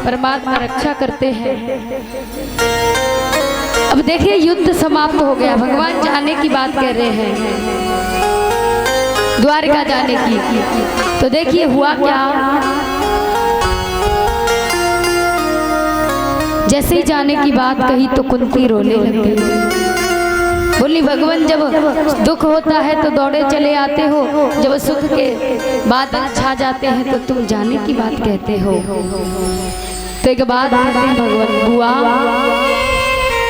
परमात्मा रक्षा करते हैं। अब देखिए युद्ध समाप्त हो गया, भगवान जाने की बात कह रहे हैं, द्वारका जाने की। तो देखिए हुआ क्या, जैसे ही जाने की बात कही तो कुंती रोने लग गई। बोली भगवान जब दुख होता है तो दौड़े चले आते हो, जब सुख के बादल छा जाते हैं तो तुम जाने की बात कहते हो। तो एक बात कहते हैं भगवान, बुआ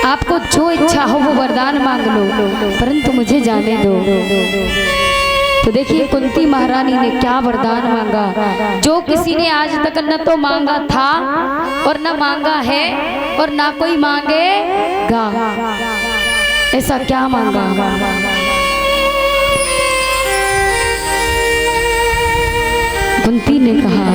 आपको जो इच्छा हो वो वरदान मांग लो, परंतु मुझे जाने दो। तो देखिए कुंती महारानी ने क्या वरदान मांगा, जो किसी ने आज तक न तो मांगा था और न मांगा है और ना कोई मांगेगा। ऐसा क्या मांगा? कुंती ने कहा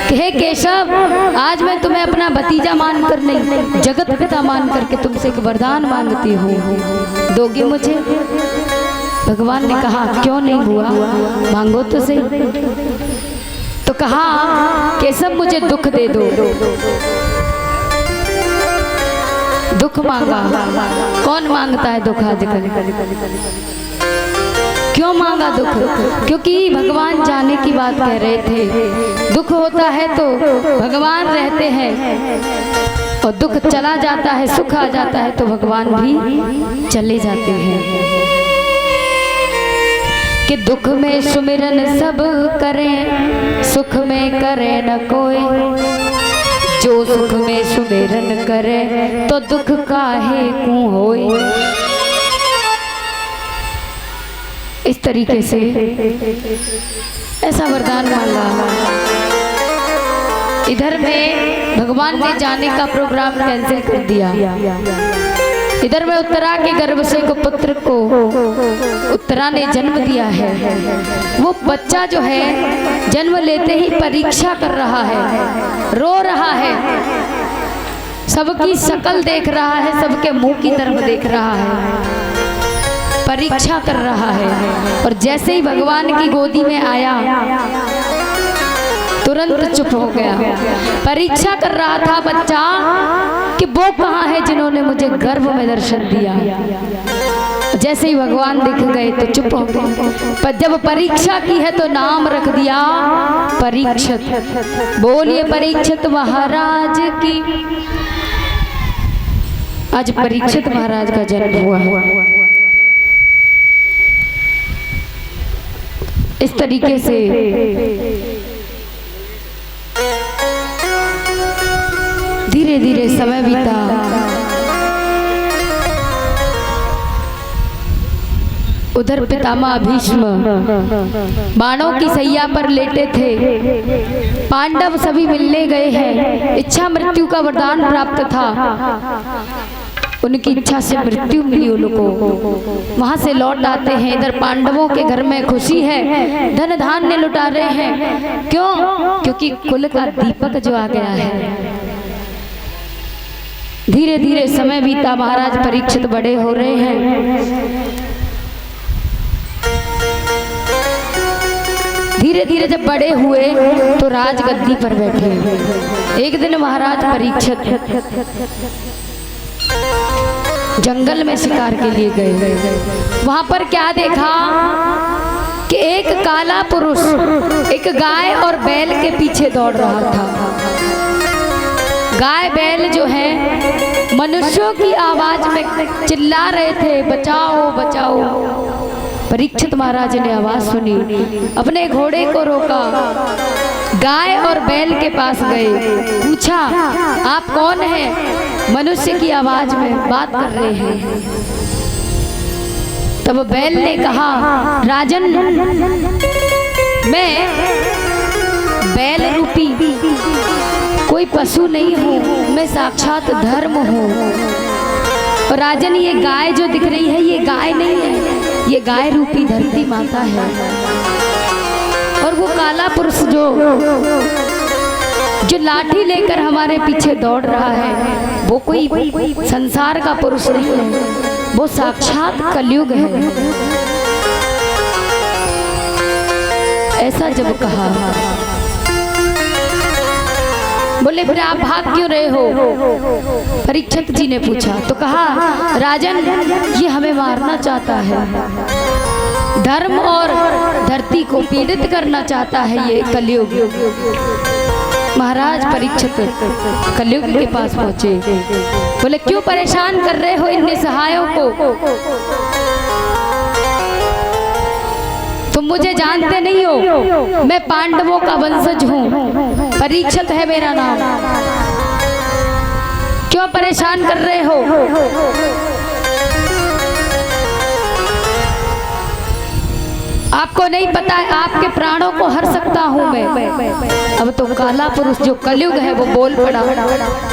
कि हे केशव, आज मैं तुम्हें अपना भतीजा मानकर नहीं, जगत पिता मान करके तुमसे एक वरदान मांगती हूँ, दोगे मुझे? भगवान ने कहा क्यों नहीं बुआ, मांगो तो सही। तो कहा केशव मुझे दुख दे दो। दुख मांगा, कौन मांगता है दुख आजकल? क्यों मांगा दुख? क्योंकि भगवान जाने की बात कह रहे थे। दुख होता है तो भगवान रहते हैं और दुख चला जाता है, सुख आ जाता है तो भगवान भी चले जाते हैं। कि दुख में सुमिरन सब करें, सुख में करे न कोई, जो सुख में सुमिरन करे तो दुख काहे को होए। इस तरीके से ऐसा वरदान मांगा। इधर में भगवान ने जाने का प्रोग्राम कैंसिल कर दिया। इधर में उत्तरा के गर्भ से को पुत्र को उत्तरा ने जन्म दिया है। वो बच्चा जो है जन्म लेते ही परीक्षा कर रहा है, रो रहा है, सबकी शक्ल देख रहा है, सबके मुंह की तरफ देख रहा है, परीक्षा कर रहा है। और जैसे ही भगवान की गोदी में आया तुरंत चुप हो गया। परीक्षा कर रहा था बच्चा कि वो कहाँ है जिन्होंने मुझे गर्भ में दर्शन दिया। जैसे ही भगवान दिख गए तो चुप हो गए। पर जब परीक्षा की है तो नाम रख दिया परीक्षित। बोलिए परीक्षित महाराज की। आज परीक्षित महाराज का जन्म हुआ। इस तरीके से धीरे धीरे समय बीता। उधर पितामह भीष्म बाणों की सैया पर लेटे थे। पांडव सभी मिलने गए हैं। इच्छा मृत्यु का वरदान प्राप्त था, उनकी इच्छा से मृत्यु मिली उनको। वहां से लौट आते हैं। इधर पांडवों के घर में खुशी है, धन धान्य लुटा रहे हैं। क्यों? क्योंकि कुल का दीपक जो आ गया है। धीरे धीरे समय बीता। महाराज परीक्षित बड़े हो रहे हैं। धीरे धीरे जब बड़े हुए तो राजगद्दी पर बैठे। एक दिन महाराज परीक्षित जंगल में शिकार के लिए गए। वहां पर क्या देखा कि एक काला पुरुष एक गाय और बैल के पीछे दौड़ रहा था। गाय बैल जो है मनुष्यों की आवाज में चिल्ला रहे थे, बचाओ बचाओ। परीक्षित महाराज ने आवाज सुनी, अपने घोड़े को रोका, गाय और बैल के पास गए, पूछा आप कौन हैं? मनुष्य की आवाज में बात कर रहे हैं। तब बैल ने कहा राजन, मैं बैल रूपी कोई पशु नहीं हूँ, मैं साक्षात धर्म हूँ। और राजन ये गाय जो दिख रही है ये गाय नहीं है, ये गाय रूपी धरती माता है। और वो काला पुरुष जो लाठी लेकर हमारे पीछे दौड़ रहा है वो कोई संसार का पुरुष नहीं है, वो साक्षात कलयुग है। ऐसा जब कहा बोले फिर आप भाग क्यों रहे हो? परीक्षित जी ने पूछा तो कहा राजन ये हमें मारना चाहता है, धर्म और धरती को पीड़ित करना चाहता है ये कलयुग। महाराज परीक्षित कलयुग के पास पहुंचे, बोले क्यों परेशान कर रहे हो इन निसहायों को? तुम मुझे जानते नहीं हो, मैं पांडवों का वंशज हूँ, परीक्षित है मेरा नाम, क्यों परेशान कर रहे हो? आपको नहीं पता है आपके प्राणों को हर सकता हूँ मैं। अब तो काला पुरुष जो कलयुग है वो बोल पड़ा,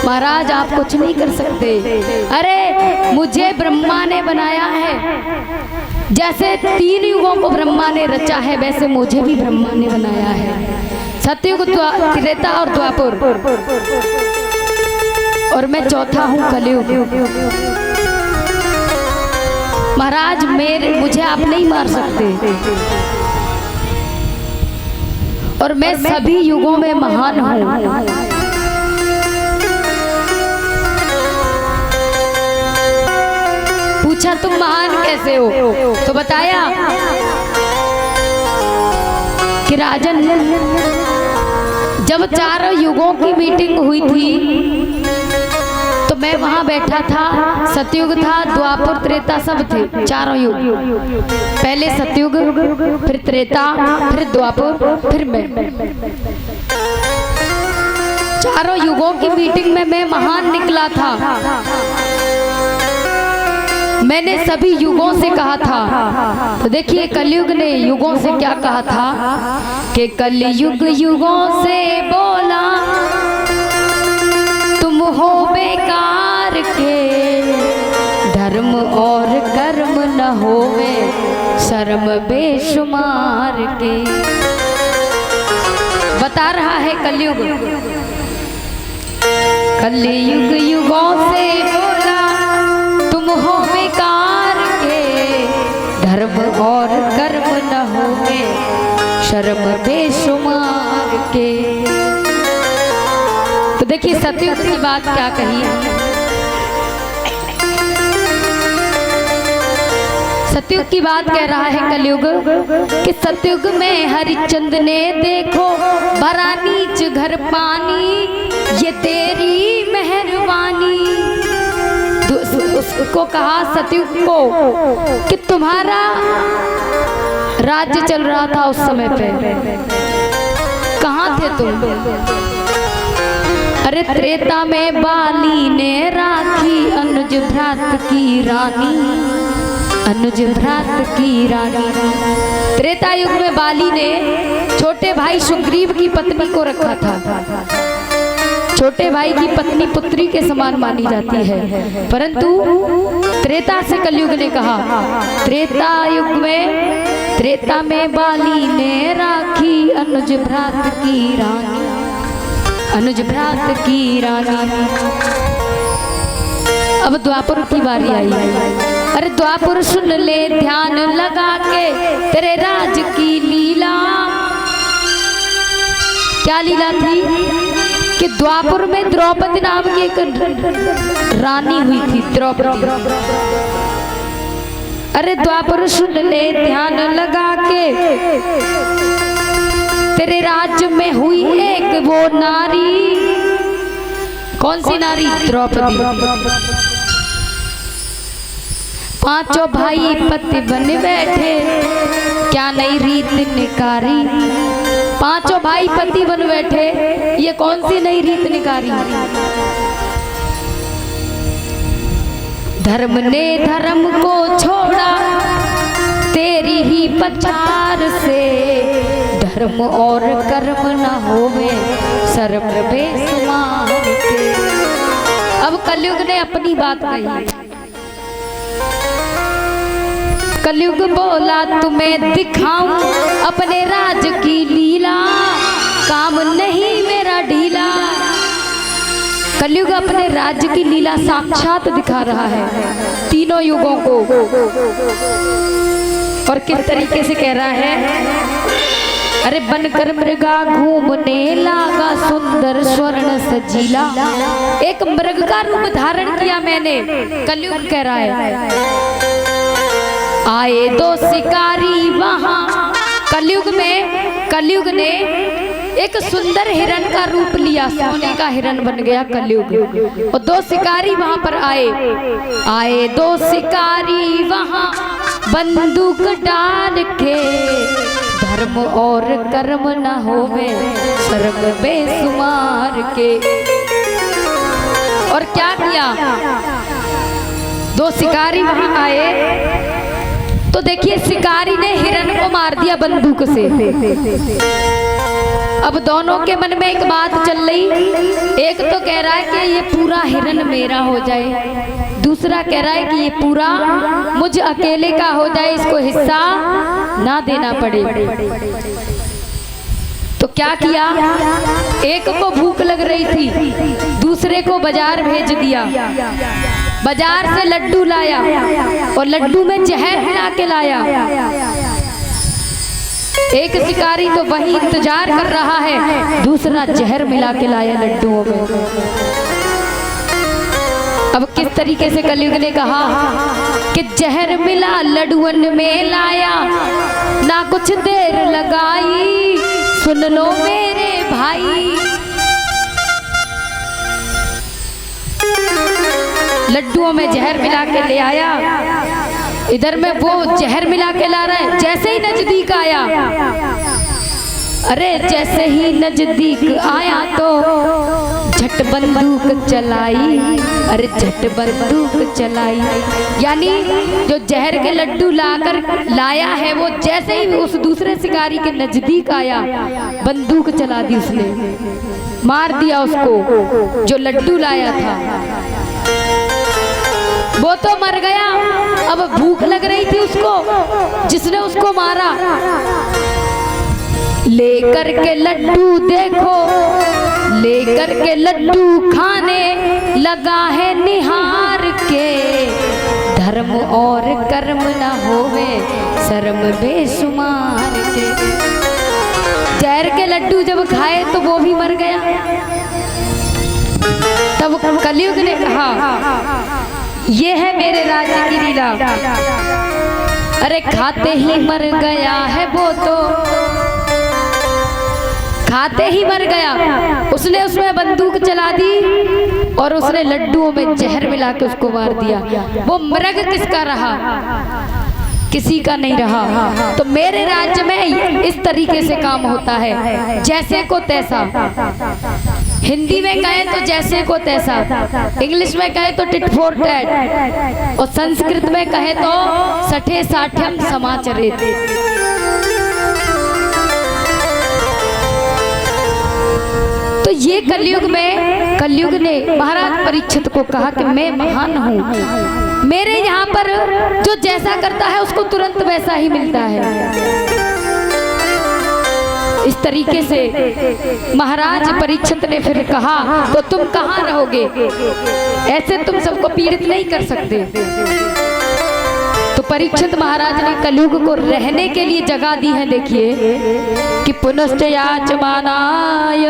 महाराज आप कुछ नहीं कर सकते। अरे मुझे ब्रह्मा ने बनाया है, जैसे 3 युगों को ब्रह्मा ने रचा है वैसे मुझे भी ब्रह्मा ने बनाया है। सतयुग, त्रेता और द्वापर, और मैं चौथा हूँ कलयुग। महाराज मुझे आप नहीं मार सकते, और मैं सभी युगों में महान हूँ। पूछा तुम महान कैसे हो? तो बताया कि राजन जब 4 युगों की मीटिंग हुई थी तो मैं वहां बैठा था। सतयुग था, द्वापर, त्रेता सब थे, 4 युग। पहले सतयुग, फिर त्रेता, फिर द्वापर, फिर मैं। 4 युगों की मीटिंग में मैं महान निकला था। मैंने सभी युगों से कहा था। तो देखिए कलयुग ने युगों से क्या कहा था कि कलयुग युगों से बोला तुम हो बेकार के, धर्म और कर्म न होवे शर्म बेशुमार के। बता रहा है कलयुग, कलयुग युगों से बोला तुम हो बेकार के, धर्म और कर्म न होवे शर्म बेशुमार के। तो देखिए सतयुग की बात क्या कही। सतयुग की बात कह रहा है कलयुग कि सतयुग में हरिश्चंद्र ने देखो भरा नीच घर पानी, ये तेरी मेहरबानी। उसको कहा सतयुग को कि तुम्हारा राज्य चल रहा था उस समय पे, कहाँ थे तुम? अरे त्रेता में बाली ने राखी अनुज भ्रात की रानी, अनुज भ्रात की रानी। त्रेता युग में बाली ने छोटे भाई सुग्रीव की पत्नी को रखा था। छोटे भाई की पत्नी पुत्री के समान मानी जाती है, परंतु त्रेता से कलयुग ने कहा, त्रेता युग में त्रेता में बाली ने राखी अनुज भ्रात की रानी, अनुज भ्रात की रानी। अब द्वापर की बारी आई। अरे द्वापर सुन ले ध्यान लगा के तेरे राज की लीला। क्या लीला थी कि द्वापर में द्रौपदी नाम की एक रानी हुई थी, द्रौपदी। अरे द्वापर सुन ले ध्यान लगा के तेरे राज्य में हुई एक वो नारी। कौन सी नारी? द्रौपदी। 5 भाई पति बन बैठे, क्या नई रीत निकारी। 5 भाई पति बन बैठे, ये कौन सी नई रीत निकारी। धर्म ने धर्म को छोड़ा तेरी ही पछाड़ से, धर्म और कर्म न होवे शर्म बेशुमार के। अब कलयुग ने अपनी बात कही। कलयुग बोला तुम्हें दिखाऊं अपने राज की लीला, काम नहीं मेरा ढीला। कलयुग अपने राज्य की लीला साक्षात दिखा रहा है 3 युगों को। और किस तरीके से कह रहा है अरे बनकर मृगा घूमने लागा सुंदर स्वर्ण सजीला। एक मृग का रूप धारण किया मैंने, कलयुग कह रहा है। आए दो शिकारी वहां, कलयुग ने एक सुंदर हिरण का रूप लिया, सोने का हिरण बन गया कलयुग। और दो शिकारी वहां पर आए दो शिकारी वहां, बंदूक डाल के, धर्म और कर्म न होवे शर्म बेसुमार के। और क्या किया, दो शिकारी वहां आए तो देखिए शिकारी ने हिरण को मार दिया बंदूक से। अब दोनों के मन में एक बात चल रही, एक तो कह रहा है कि ये पूरा हिरण मेरा हो जाए, दूसरा कह रहा है कि ये पूरा मुझ अकेले का हो जाए, इसको हिस्सा ना देना पड़े। तो क्या किया, एक को भूख लग रही थी, दूसरे को बाजार भेज दिया, बाजार से लड्डू लाया और लड्डू में जहर मिला के लाया। एक शिकारी तो वही इंतजार कर रहा है, दूसरा जहर मिला के लाया लड्डुओं में। अब किस तरीके से कलयुग ने कहा कि जहर मिला लड्डुअन में लाया, ना कुछ देर लगाई, सुन लो मेरे भाई। लड्डुओं में जहर मिला के ले आया, इधर में वो जहर मिला के ला रहा है। जैसे ही नजदीक आया, अरे जैसे ही नजदीक आया तो झट बंदूक चलाई, अरे झट बंदूक चलाई। यानी जो जहर के लड्डू लाकर लाया है, वो जैसे ही उस दूसरे शिकारी के नजदीक आया, बंदूक चला दी उसने, मार दिया उसको जो लड्डू लाया था। वो तो मर गया। अब भूख लग रही थी उसको, जिसने उसको मारा, लेकर के लड्डू देखो, लेकर के लड्डू खाने लगा है निहार के, धर्म और कर्म न होवे शर्म बेशुमार के। जहर के लड्डू जब खाए तो वो भी मर गया। तब कलयुग ने कहा ये है मेरे राज्य की लीला। अरे खाते ही मर गया है वो तो, खाते ही मर गया। उसने उसमें बंदूक चला दी और उसने लड्डुओं में जहर मिला के उसको मार दिया। वो मृग किसका रहा, किसी का नहीं रहा। तो मेरे राज्य में इस तरीके से काम होता है, जैसे को तैसा। हिंदी में कहे तो जैसे को तैसा, इंग्लिश में कहे तो टिट फॉर टैट, और संस्कृत में कहे तो सठे साठ्यम समाचरेत। तो ये कलयुग ने महाराज परीक्षित को कहा कि मैं महान हूँ, मेरे यहाँ पर जो जैसा करता है उसको तुरंत वैसा ही मिलता है। इस तरीके से महाराज परीक्षित ने फिर कहा तो तुम कहाँ रहोगे, ऐसे तुम सबको पीड़ित नहीं कर सकते। तो परीक्षित महाराज ने कलयुग को रहने के लिए जगह दी है। देखिए कि पुनश्च याचमानाय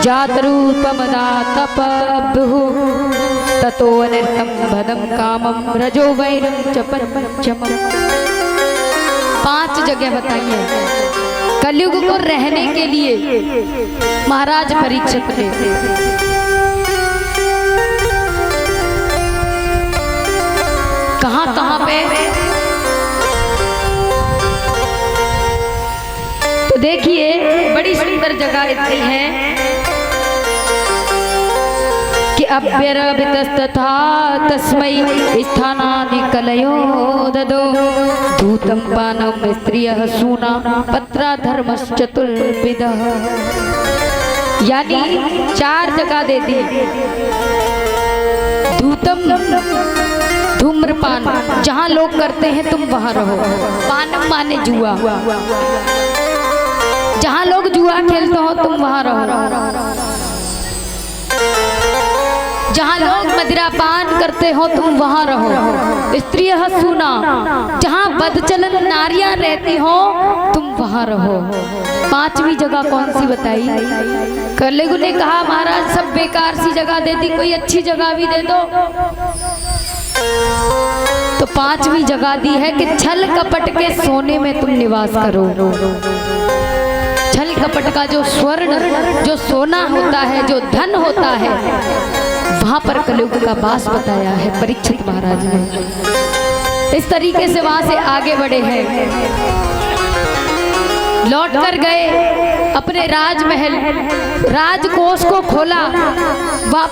जात रूपम दातपबहु, ततो अनिर्तम भदम कामम रजो वैरम च पंचमम। 5 जगह बताइए कलयुग को रहने के लिए महाराज परीक्षित ने। कहाँ पे, तो देखिए बड़ी सुंदर जगह इतनी है कि अभ्यरभितस्तथा तस्मै स्थानानि कलयो ददो, धूतं पानं स्त्रियः सूना पत्रा धर्मश्चतुर्विधः। यानी 4 जगह दे दी। धूतम धूम्रपान, जहाँ लोग करते हैं तुम वहां रहो। पानम माने जुआ, जहाँ लोग जुआ खेलते हो तुम वहां रहो। जहाँ लोग मदिरा पान करते हो तुम वहाँ रहो। स्त्री सुना, जहाँ बदचलन नारियां रहती हो तुम वहाँ रहो। पांचवी जगह कौन सी बताई? कलेगु ने कहा महाराज सब बेकार सी जगह दे दी, कोई अच्छी जगह भी दे दो। तो पांचवी जगह दी है कि छल कपट के सोने में तुम निवास करो। छल कपट का जो स्वर्ण, जो सोना होता है, जो धन होता है, वहां पर कलयुग का वास बताया है परीक्षित महाराज ने। इस तरीके से वहां से आगे बढ़े हैं, लौट कर गए अपने राजमहल, राजकोष को खोला। वहां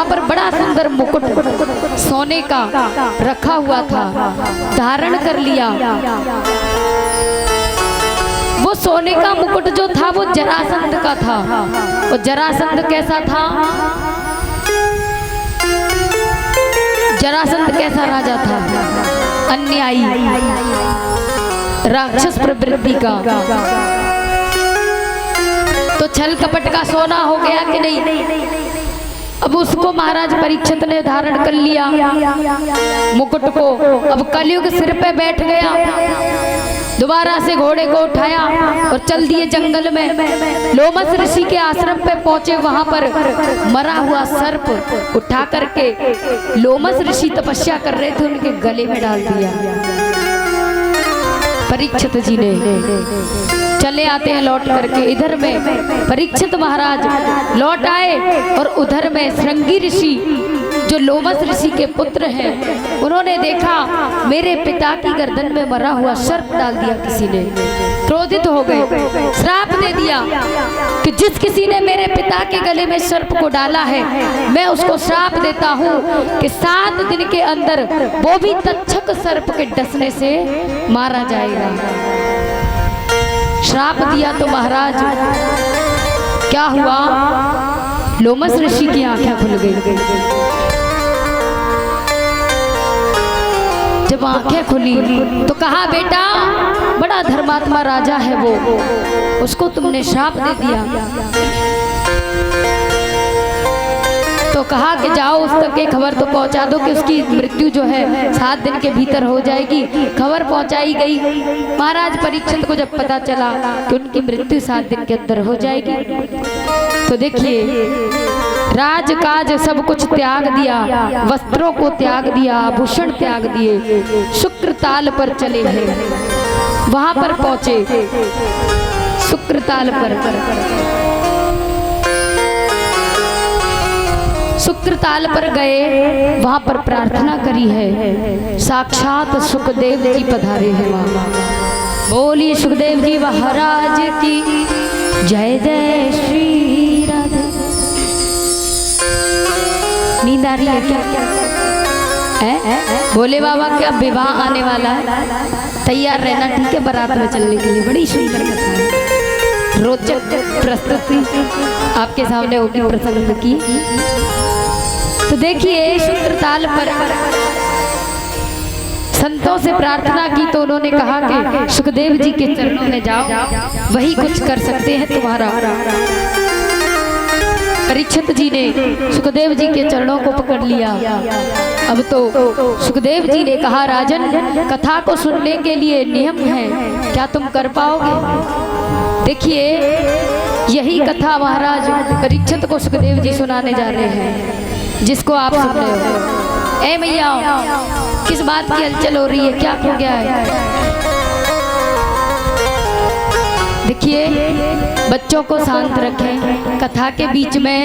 पर बड़ा सुंदर मुकुट सोने का रखा हुआ था, धारण कर लिया। वो सोने का मुकुट जो था वो जरासंध का था। वो जरासंध कैसा था? जरासंध कैसा राजा था? अन्यायी, राक्षस प्रवृत्ति का। तो छल कपट का सोना हो गया कि नहीं? अब उसको महाराज परीक्षित ने धारण कर लिया मुकुट को। अब कलयुग सिर पे बैठ गया। दोबारा से घोड़े को उठाया और चल दिए जंगल में। लोमस ऋषि के आश्रम पे पहुंचे। वहां पर मरा हुआ सर्प उठा करके लोमस ऋषि तपस्या कर रहे थे, उनके गले में डाल दिया परीक्षित जी ने। चले आते हैं लौट करके। इधर में परीक्षित महाराज लौट आए और उधर में श्रृंगी ऋषि जो लोमस ऋषि के पुत्र हैं, उन्होंने देखा मेरे पिता की गर्दन में मरा हुआ सर्प डाल दिया किसी ने। क्रोधित हो गए, श्राप दे दिया कि जिस किसी ने मेरे पिता के गले में सर्प को डाला है, मैं उसको श्राप देता हूँ कि 7 दिन के अंदर वो भी तक्षक सर्प के डसने से मारा जाएगा। श्राप दिया तो महाराज क्या हुआ? लोमस ऋषि की आंखें खुल गई। जब आंखें खुली तो कहा बेटा, बड़ा धर्मात्मा राजा है वो, उसको तुमने श्राप दे दिया। तो कहा कि जाओ उस तक के खबर तो पहुंचा दो कि उसकी मृत्यु जो है 7 दिन के भीतर हो जाएगी। खबर पहुंचाई गई। महाराज परीक्षित को जब पता चला कि उनकी मृत्यु 7 दिन के अंदर हो जाएगी, तो देखिए राजकाज सब कुछ त्याग दिया, वस्त्रों को त्याग दिया, आभूषण त्याग दिए, शुक्रताल पर चले हैं। वहां पर पहुंचे शुक्रताल पर। शुक्रताल पर गए, वहां पर प्रार्थना करी है। साक्षात सुखदेव जी पधारे हैं वहां। बोलिए सुखदेव जी महाराज की जय जय श्री राधे। नींद आ रही है क्या? भोले बाबा का विवाह आने वाला है, तैयार रहना ठीक है बारात में चलने के लिए। बड़ी सुंदर कथा है, रोचक प्रस्तुति आपके सामने होगी प्रसंग की। तो देखिए शुक्रताल पर संतों से प्रार्थना की तो उन्होंने कहा कि सुखदेव जी के चरणों में जाओ, वही कुछ कर सकते हैं तुम्हारा। परीक्षित जी ने सुखदेव जी के चरणों को पकड़ लिया। अब तो सुखदेव जी ने कहा राजन, कथा को सुनने के लिए नियम है, क्या तुम कर पाओगे? देखिए यही कथा महाराज परीक्षित को सुखदेव जी सुनाने जा रहे हैं, जिसको आप सुन रहे हो। ए मैया, किस बात की हलचल हो रही है? क्या हो गया है? देखिए बच्चों को शांत रखें। कथा के बीच में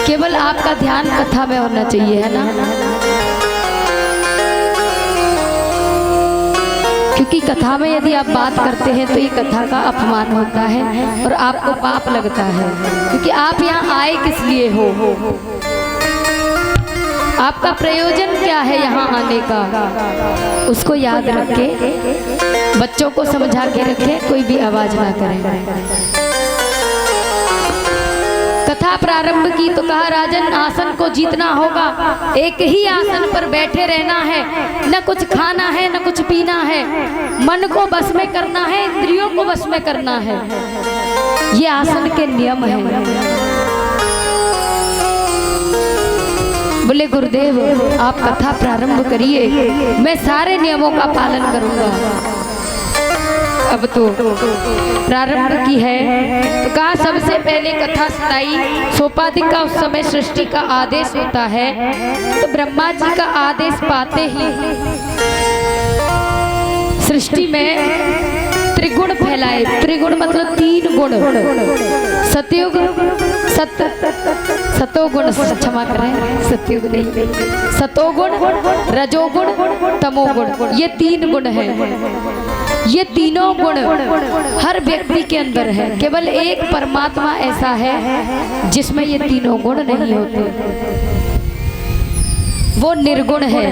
केवल आपका ध्यान कथा में होना चाहिए, है ना? क्योंकि कथा में यदि आप बात करते हैं तो ये कथा का अपमान होता है और आपको पाप लगता है। क्योंकि आप यहाँ आए किस लिए हो? आपका प्रयोजन क्या है यहाँ आने का? उसको याद रखें, बच्चों को समझा के रखें, कोई भी आवाज ना करें। कथा प्रारंभ की तो कहा राजन आसन को जीतना होगा, एक ही आसन पर बैठे रहना है, न कुछ खाना है न कुछ पीना है, मन को बस में करना है, इंद्रियों को बस में करना है। ये आसन के नियम है। बोले गुरुदेव आप कथा प्रारंभ करिए, मैं सारे नियमों का पालन करूंगा। अब तो प्रारंभ की है तो कहा सबसे पहले कथा सुनाई। सोपाधिक का उस समय सृष्टि का आदेश होता है, तो ब्रह्मा जी का आदेश पाते ही सृष्टि में त्रिगुण फैलाए। त्रिगुण मतलब 3 गुण, सतयुग सतोगुण, क्षमा करें सतयुग नहीं, सतोगुण, रजोगुण, तमोगुण, ये 3 गुण हैं। ये तीनों गुण हर व्यक्ति के अंदर है। केवल एक परमात्मा ऐसा है जिसमें ये तीनों गुण नहीं होते, वो निर्गुण है,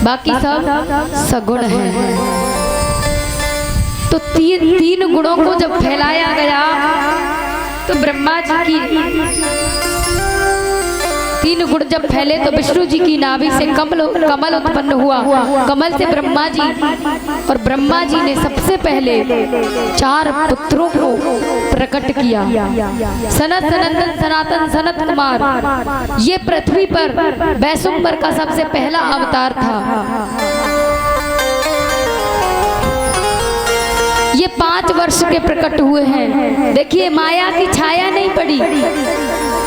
बाकी सब सगुण है। तो तीन गुणों को जब फैलाया गया तो ब्रह्मा जी की 3 गुण जब फैले तो विष्णु जी की नाभि से कमल उत्पन्न हुआ। कमल से ब्रह्मा जी, और ब्रह्मा जी ने सबसे पहले 4 पुत्रों को प्रकट किया। सनत, सनंदन, सनातन, सनत कुमार, ये पृथ्वी पर वैशंबर का सबसे पहला अवतार था। ये 5 वर्ष के प्रकट हुए हैं। देखिए माया की छाया नहीं पड़ी।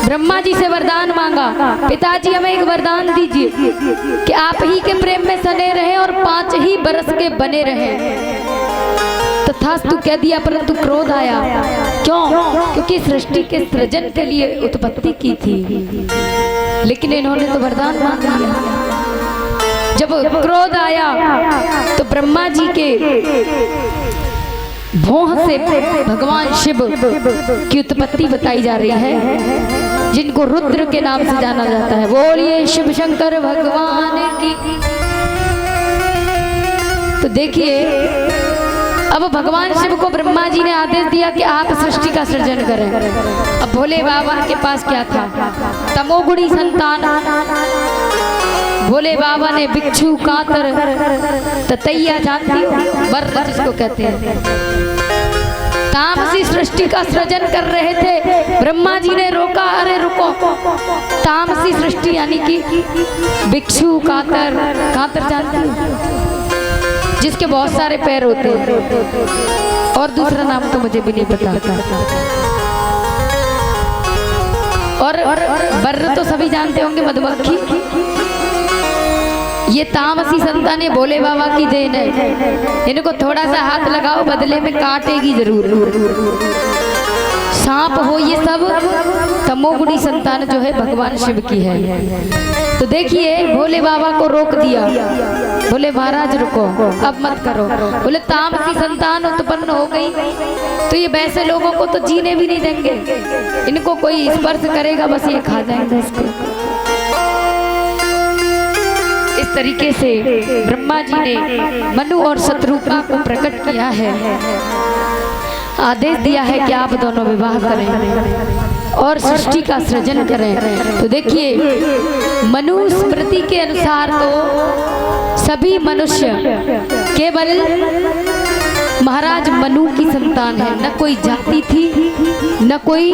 ब्रह्मा जी से वरदान मांगा, पिताजी हमें एक वरदान दीजिए कि आप ही के प्रेम में सने रहे और 5 ही बरस के बने रहे। तथास्तु कह दिया, परंतु क्रोध आया। क्यों? क्योंकि सृष्टि के सृजन के लिए उत्पत्ति की थी, लेकिन इन्होंने तो वरदान मांग लिया। जब क्रोध आया तो ब्रह्मा जी के भौह से भगवान शिव की उत्पत्ति बताई जा रही है, जिनको रुद्र के नाम से जाना जाता है। बोलिए शिव शंकर भगवान की। तो देखिए अब भगवान शिव को ब्रह्मा जी ने आदेश दिया कि आप सृष्टि का सृजन करें। अब भोले बाबा के पास क्या था? तमोगुणी संतान। भोले बाबा ने बिच्छू, कातर, ततैया, जानती हो, वर्र जिसको कहते हैं, तामसी सृष्टि का सृजन कर रहे थे। ब्रह्मा जी ने रोका, अरे रुको, तामसी सृष्टि यानी कि बिच्छू, कातर, कातर जानती हो, जिसके बहुत सारे पैर होते हैं, और दूसरा नाम तो मुझे भी नहीं पता। और वर्र तो सभी जानते होंगे, मधुमक्खी। ये तामसी संतान भोले बाबा की देन है। इनको थोड़ा सा हाथ लगाओ, बदले में काटेगी जरूर। सांप हो, ये सब तमोगुणी संतान जो है भगवान शिव की है। तो देखिए भोले बाबा को रोक दिया, बोले महाराज रुको, अब मत करो। बोले तामसी संतान उत्पन्न हो गई तो ये वैसे लोगों को तो जीने भी नहीं देंगे, इनको कोई स्पर्श करेगा बस ये खा जाएंगे इसको। इस तरीके से ब्रह्मा जी ने मनु और शत्रुघ्न को प्रकट किया है, आदेश दिया है कि आप दोनों विवाह करें और सृष्टि का सृजन करें। तो देखिए मनुस्मृति के अनुसार तो सभी मनुष्य केवल महाराज मनु की संतान है। न कोई जाति थी, न कोई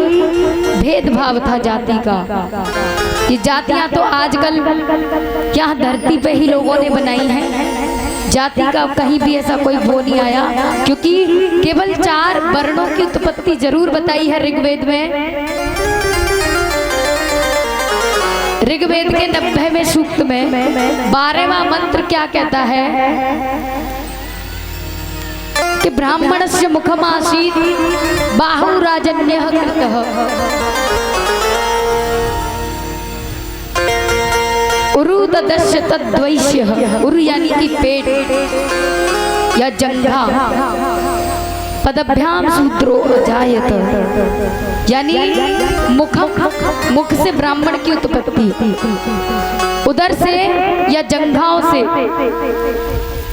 भेदभाव था जाति का। ये जातियां तो आजकल यहाँ धरती पे ही लोगों ने बनाई हैं। जाति का कहीं भी ऐसा कोई वो नहीं आया, क्योंकि केवल 4 वर्णों की उत्पत्ति जरूर बताई है ऋग्वेद में। ऋग्वेद के 90वें सूक्त में 12वां मंत्र क्या कहता है कि ब्राह्मणस्य मुखमासीत् बाहुराजन्यः कृतः उरु तदस्य तद्वैश्यः। उरु यानी कि पेट या जंघा, पदभ्याम शूद्रो अजायत, यानी मुख से ब्राह्मण की उत्पत्ति, उदर से या जंघाओं से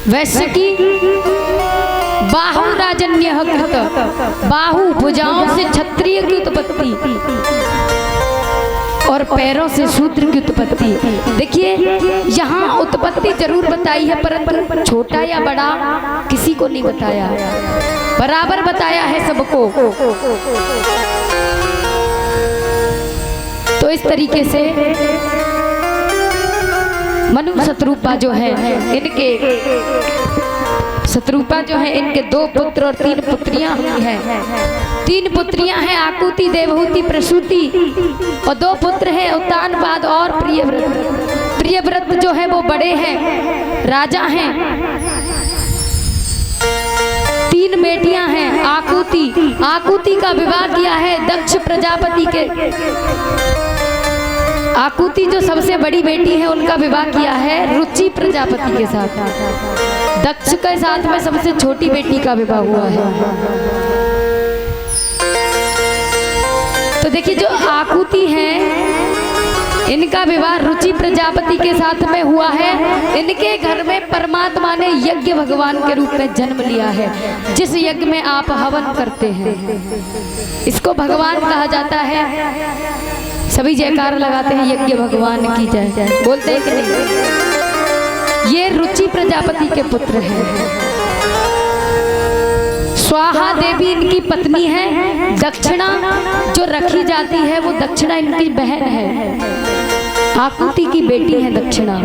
वैश्य की, बाहुराजन्यः कृत, बाहु भुजाओं से क्षत्रिय की उत्पत्ति और पैरों से शूद्र की उत्पत्ति। देखिए यहाँ उत्पत्ति जरूर बताई है, परंतु छोटा या बड़ा किसी को नहीं बताया, बराबर बताया है सबको। तो इस तरीके से मनु शत्रुपा जो है इनके शत्रुपा जो है इनके 2 पुत्र और 3 पुत्रियां हुई हैं। 3 पुत्रियां हैं आकुति, देवहूति, प्रसूति और 2 पुत्र हैं उत्तानपाद और प्रियव्रत। प्रियव्रत जो है वो बड़े हैं, राजा हैं। 3 बेटियां हैं आकुति। आकुति का विवाह किया है दक्ष प्रजापति के। आकुति जो सबसे बड़ी बेटी है उनका विवाह किया है रुचि प्रजापति के साथ। दक्ष के साथ में सबसे छोटी बेटी का विवाह हुआ है। तो देखिए जो आकुति है इनका विवाह रुचि प्रजापति के साथ में हुआ है। इनके घर में परमात्मा ने यज्ञ भगवान के रूप में जन्म लिया है। जिस यज्ञ में आप हवन करते हैं इसको भगवान कहा जाता है। सभी जयकार लगाते हैं यज्ञ भगवान की जय, बोलते हैं कि नहीं। ये रुचि प्रजापति के पुत्र हैं। स्वाहा देवी इनकी पत्नी है। दक्षिणा जो रखी जाती है वो दक्षिणा इनकी बहन है। आकुति की बेटी है दक्षिणा।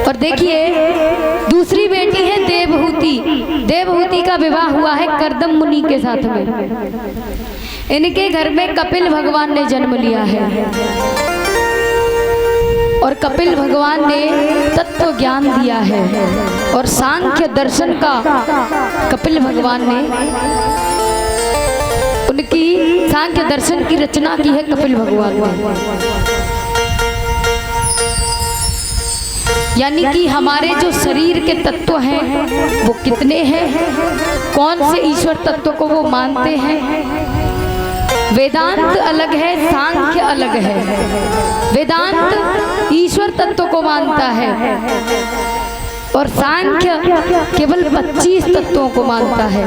और देखिए दूसरी बेटी है देवहूति। देवहूति का विवाह हुआ है कर्दम मुनि के साथ में। इनके घर में कपिल भगवान ने जन्म लिया है और कपिल भगवान ने तत्व ज्ञान दिया है और सांख्य दर्शन का कपिल भगवान ने उनकी सांख्य दर्शन की रचना की है कपिल भगवान ने। यानी कि हमारे जो शरीर के तत्व हैं वो कितने हैं, कौन से ईश्वर तत्व को वो मानते हैं। वेदांत अलग है, सांख्य अलग है। वेदांत ईश्वर तत्व को मानता है और सांख्य केवल 25 तत्वों को मानता है।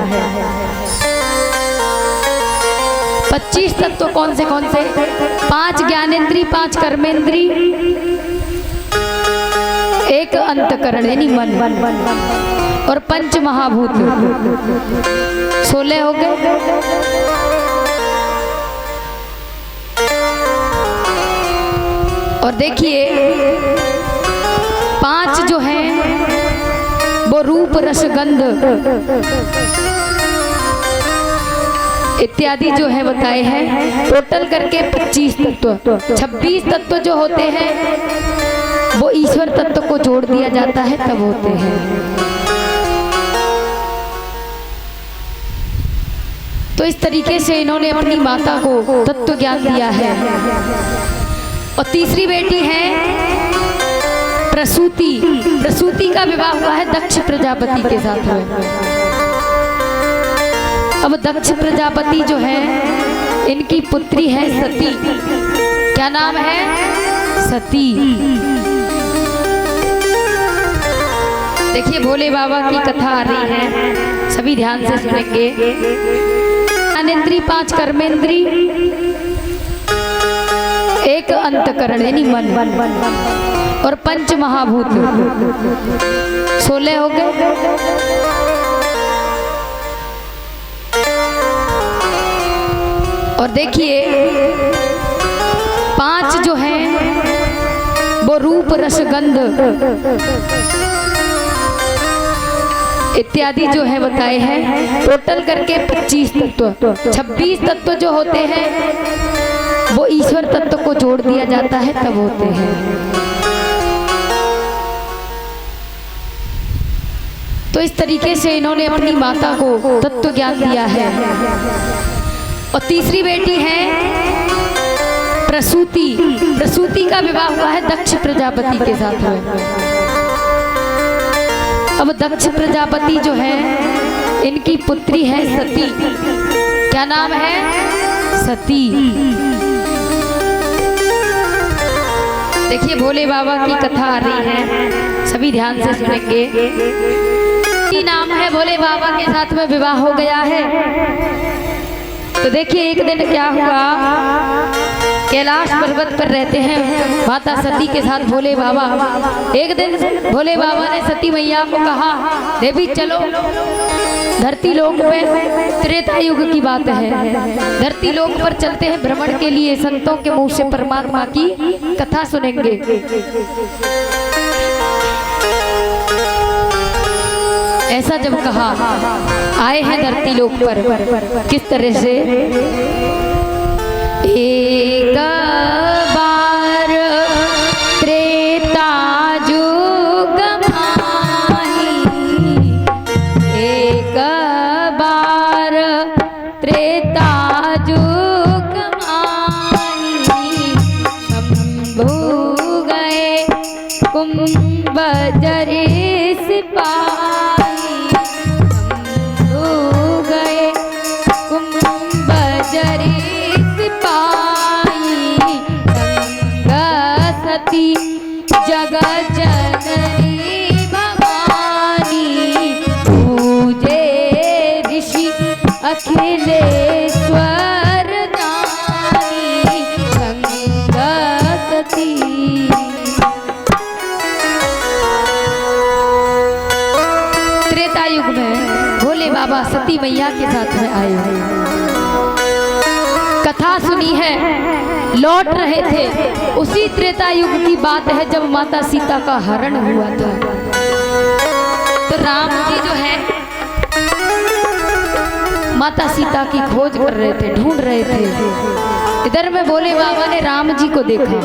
25 तत्व कौन से 5 ज्ञानेंद्री, 5 कर्मेंद्री, 1 अंतकरण यानी मन और 5 महाभूत, 16 हो गए। और देखिए 5 जो हैं वो रूप, रस, गंध इत्यादि जो है बताए हैं। टोटल करके 25 तत्व। 26 तत्व जो होते हैं वो ईश्वर तत्व को जोड़ दिया जाता है तब होते हैं। तो इस तरीके से इन्होंने अपनी माता को तत्व ज्ञान दिया है। और तीसरी बेटी है प्रसूति। प्रसूति का विवाह हुआ है दक्ष प्रजापति के साथ में। अब दक्ष प्रजापति जो है इनकी पुत्री है सती। क्या नाम है? सती। देखिए भोले बाबा की कथा आ रही है, सभी ध्यान से सुनेंगे। ज्ञानेंद्री, 5 कर्मेंद्री, 1 अंतकरण यानी मन और 5 महाभूत, 16 हो गए। और देखिए 5 जो हैं वो रूप, रस, गंध इत्यादि जो है बताए हैं। टोटल करके 25 तत्व। 26 तत्व जो होते हैं वो ईश्वर तत्व को जोड़ दिया जाता है तब होते हैं। तो इस तरीके से इन्होंने अपनी माता को तत्व ज्ञान दिया है। और तीसरी बेटी है प्रसूति। प्रसूति का विवाह हुआ है दक्ष प्रजापति के साथ में। अब दक्ष प्रजापति जो है इनकी पुत्री है सती। क्या नाम है? सती। देखिए भोले बाबा की कथा आ रही है, सभी ध्यान से सुनेंगे। नाम है भोले बाबा के साथ में विवाह हो गया है। तो देखिए एक दिन क्या हुआ, कैलाश पर्वत पर रहते हैं माता सती के साथ भोले बाबा। एक दिन भोले बाबा ने सती मैया को कहा, देवी चलो धरती लोक में, त्रेता युग की बात है, धरती लोक पर चलते हैं भ्रमण के लिए, संतों के मुंह से परमात्मा की कथा सुनेंगे। ऐसा जब कहा, आए हैं धरती लोक पर। किस तरह से? एक बार त्रेता युग माही, एक बार त्रेता युग माही, शंभू गए कुंभजर सिपाही, शंभू गए कुंभजर सती जगत जननी भवानी, पूजे ऋषि अखिलेश्वर दानी, गंगा सती। त्रेता युग में भोले बाबा सती मैया के साथ में आए, कथा सुनी है, लौट रहे थे। उसी त्रेता युग की बात है जब माता सीता का हरण हुआ था। तो राम जी जो है माता सीता की खोज कर रहे थे, ढूंढ रहे थे। इधर में भोले बाबा ने राम जी को देखा।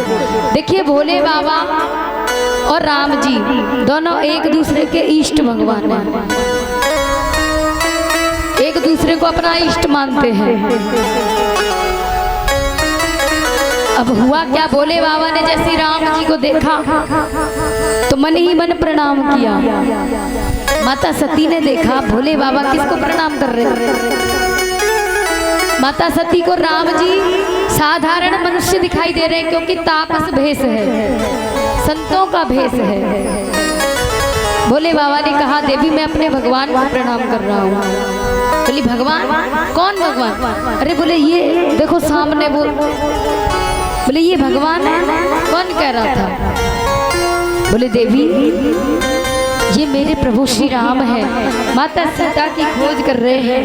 देखिए भोले बाबा और राम जी दोनों एक दूसरे के इष्ट भगवान हैं, एक दूसरे को अपना इष्ट मानते हैं। अब हुआ क्या, भोले बाबा ने जैसे राम जी को देखा तो मन ही मन प्रणाम किया। माता सती ने देखा भोले बाबा किसको प्रणाम कर रहे हैं। माता सती को राम जी साधारण मनुष्य दिखाई दे रहे हैं, क्योंकि तापस भेष है, संतों का भेष है। भोले बाबा ने कहा, देवी मैं अपने भगवान को प्रणाम कर रहा हूँ। बोली भगवान? कौन भगवान? अरे बोले ये देखो सामने। बोले ये भगवान है? कौन कह रहा था? बोले देवी ये मेरे प्रभु श्री राम है, माता सीता की खोज कर रहे हैं।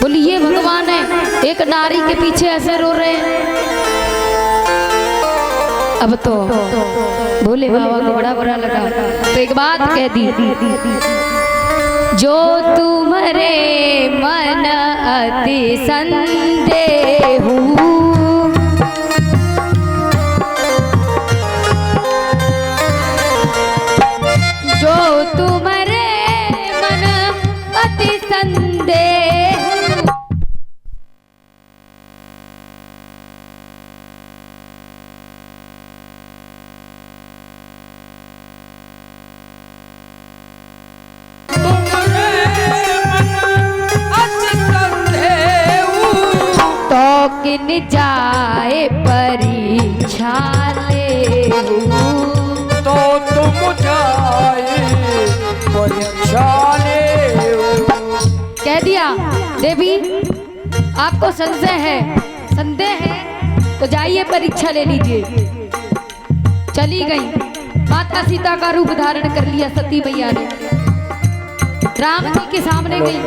बोली ये भगवान है, एक नारी के पीछे ऐसे रो रहे हैं। अब तो भोले बाबा को बड़ा बुरा लगा, तो एक बात कह दी, जो तुम्हारे मन अति संदेहु, जो तुम्हारे मन अति संदेहु, किन जाए परीक्षा ले, तो तुम जाए परीक्षा ले। कह दिया देवी आपको संदेह है तो जाइए परीक्षा ले लीजिए। चली गई, माता सीता का रूप धारण कर लिया सती मैया ने, राम जी के सामने गई।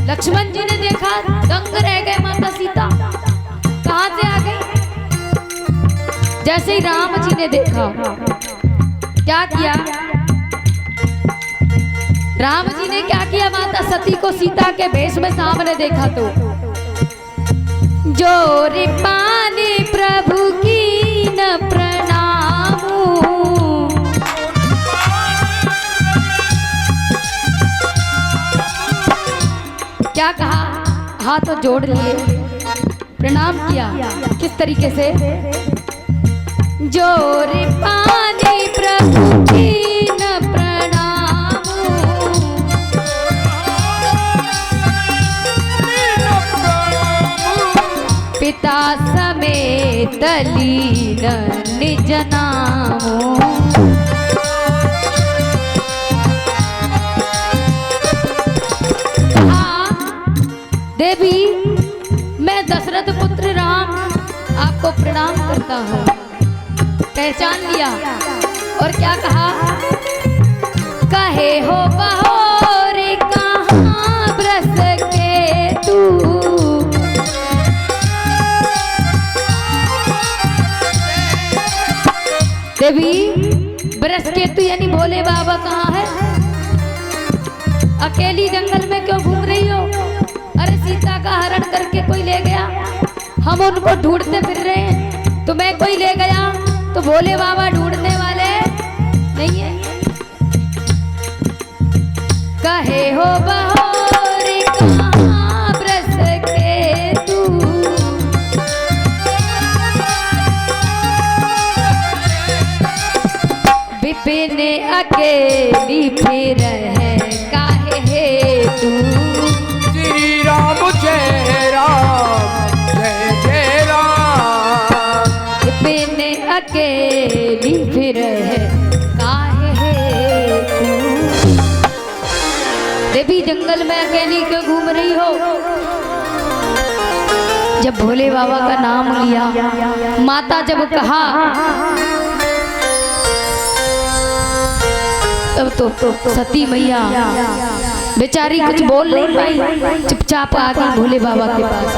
लक्ष्मण जी ने देखा, दंग रह गए, माता सीता कहां से आ गई। जैसे ही राम जी ने देखा, क्या किया राम जी ने? क्या किया? माता सती को सीता के भेष में सामने देखा तो जोर पानी प्रभु की न प्रणामू, क्या कहा? हाथ जोड़ लिए, प्रणाम किया। किस तरीके से? जोर पानी प्रभु की न प्रणामू, पिता समेत लीन निज नामो। देवी मैं मैं दशरथ पुत्र राम आपको प्रणाम करता हूँ। पहचान लिया और क्या कहा, कहे हो बहोर कहाँ बरस के तू, देवी बरस के तू यानी भोले बाबा कहाँ है? अकेली जंगल में क्यों घूम रही हो? अरे सीता का हरण करके कोई ले गया, हम उनको ढूंढते फिर रहे हैं, तुम्हें कोई ले गया तो भोले बाबा ढूंढने वाले नहीं है। कहे हो बहोर कहाँ बरस के तू, विपिन अकेली फिर है काहे है तू, श्री राम जय राम जय जय राम, विपिन अकेली फिर है काहे है तू। देवी जंगल में अकेली क्यों घूम रही हो? जब भोले बाबा का नाम लिया, माता जब कहा तब तो सती मैया बेचारी कुछ बोल नहीं पाई, चुपचाप आ गई भोले बाबा के पास।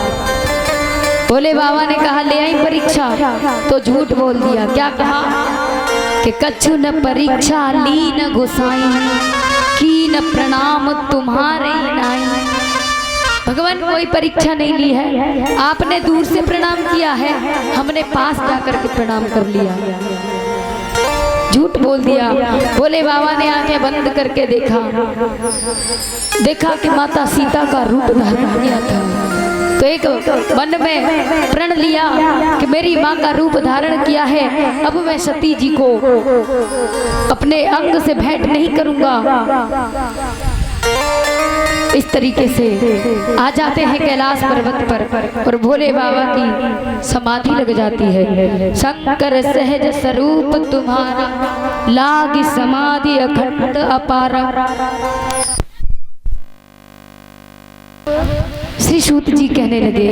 भोले बाबा ने कहा ले आई परीक्षा, तो झूठ बोल दिया। क्या कहा कि कछु न परीक्षा ली न गोसाई, की न प्रणाम तुम्हारे नाई। भगवान कोई परीक्षा नहीं ली है, आपने दूर से प्रणाम किया है, हमने पास जाकर के प्रणाम कर लिया। झूठ बोल दिया। भोले बाबा ने आंखें बंद करके देखा कि माता सीता का रूप धारण किया था, तो एक मन में प्रण लिया कि मेरी माँ का रूप धारण किया है, अब मैं सती जी को अपने अंग से भेंट नहीं करूंगा। इस तरीके से आ जाते हैं कैलाश पर्वत पर और भोले बाबा की समाधि लग जाती है। शंकर सहज स्वरूप तुम्हारा, लागी समाधि अखंड अपारा। श्री सूत जी कहने लगे,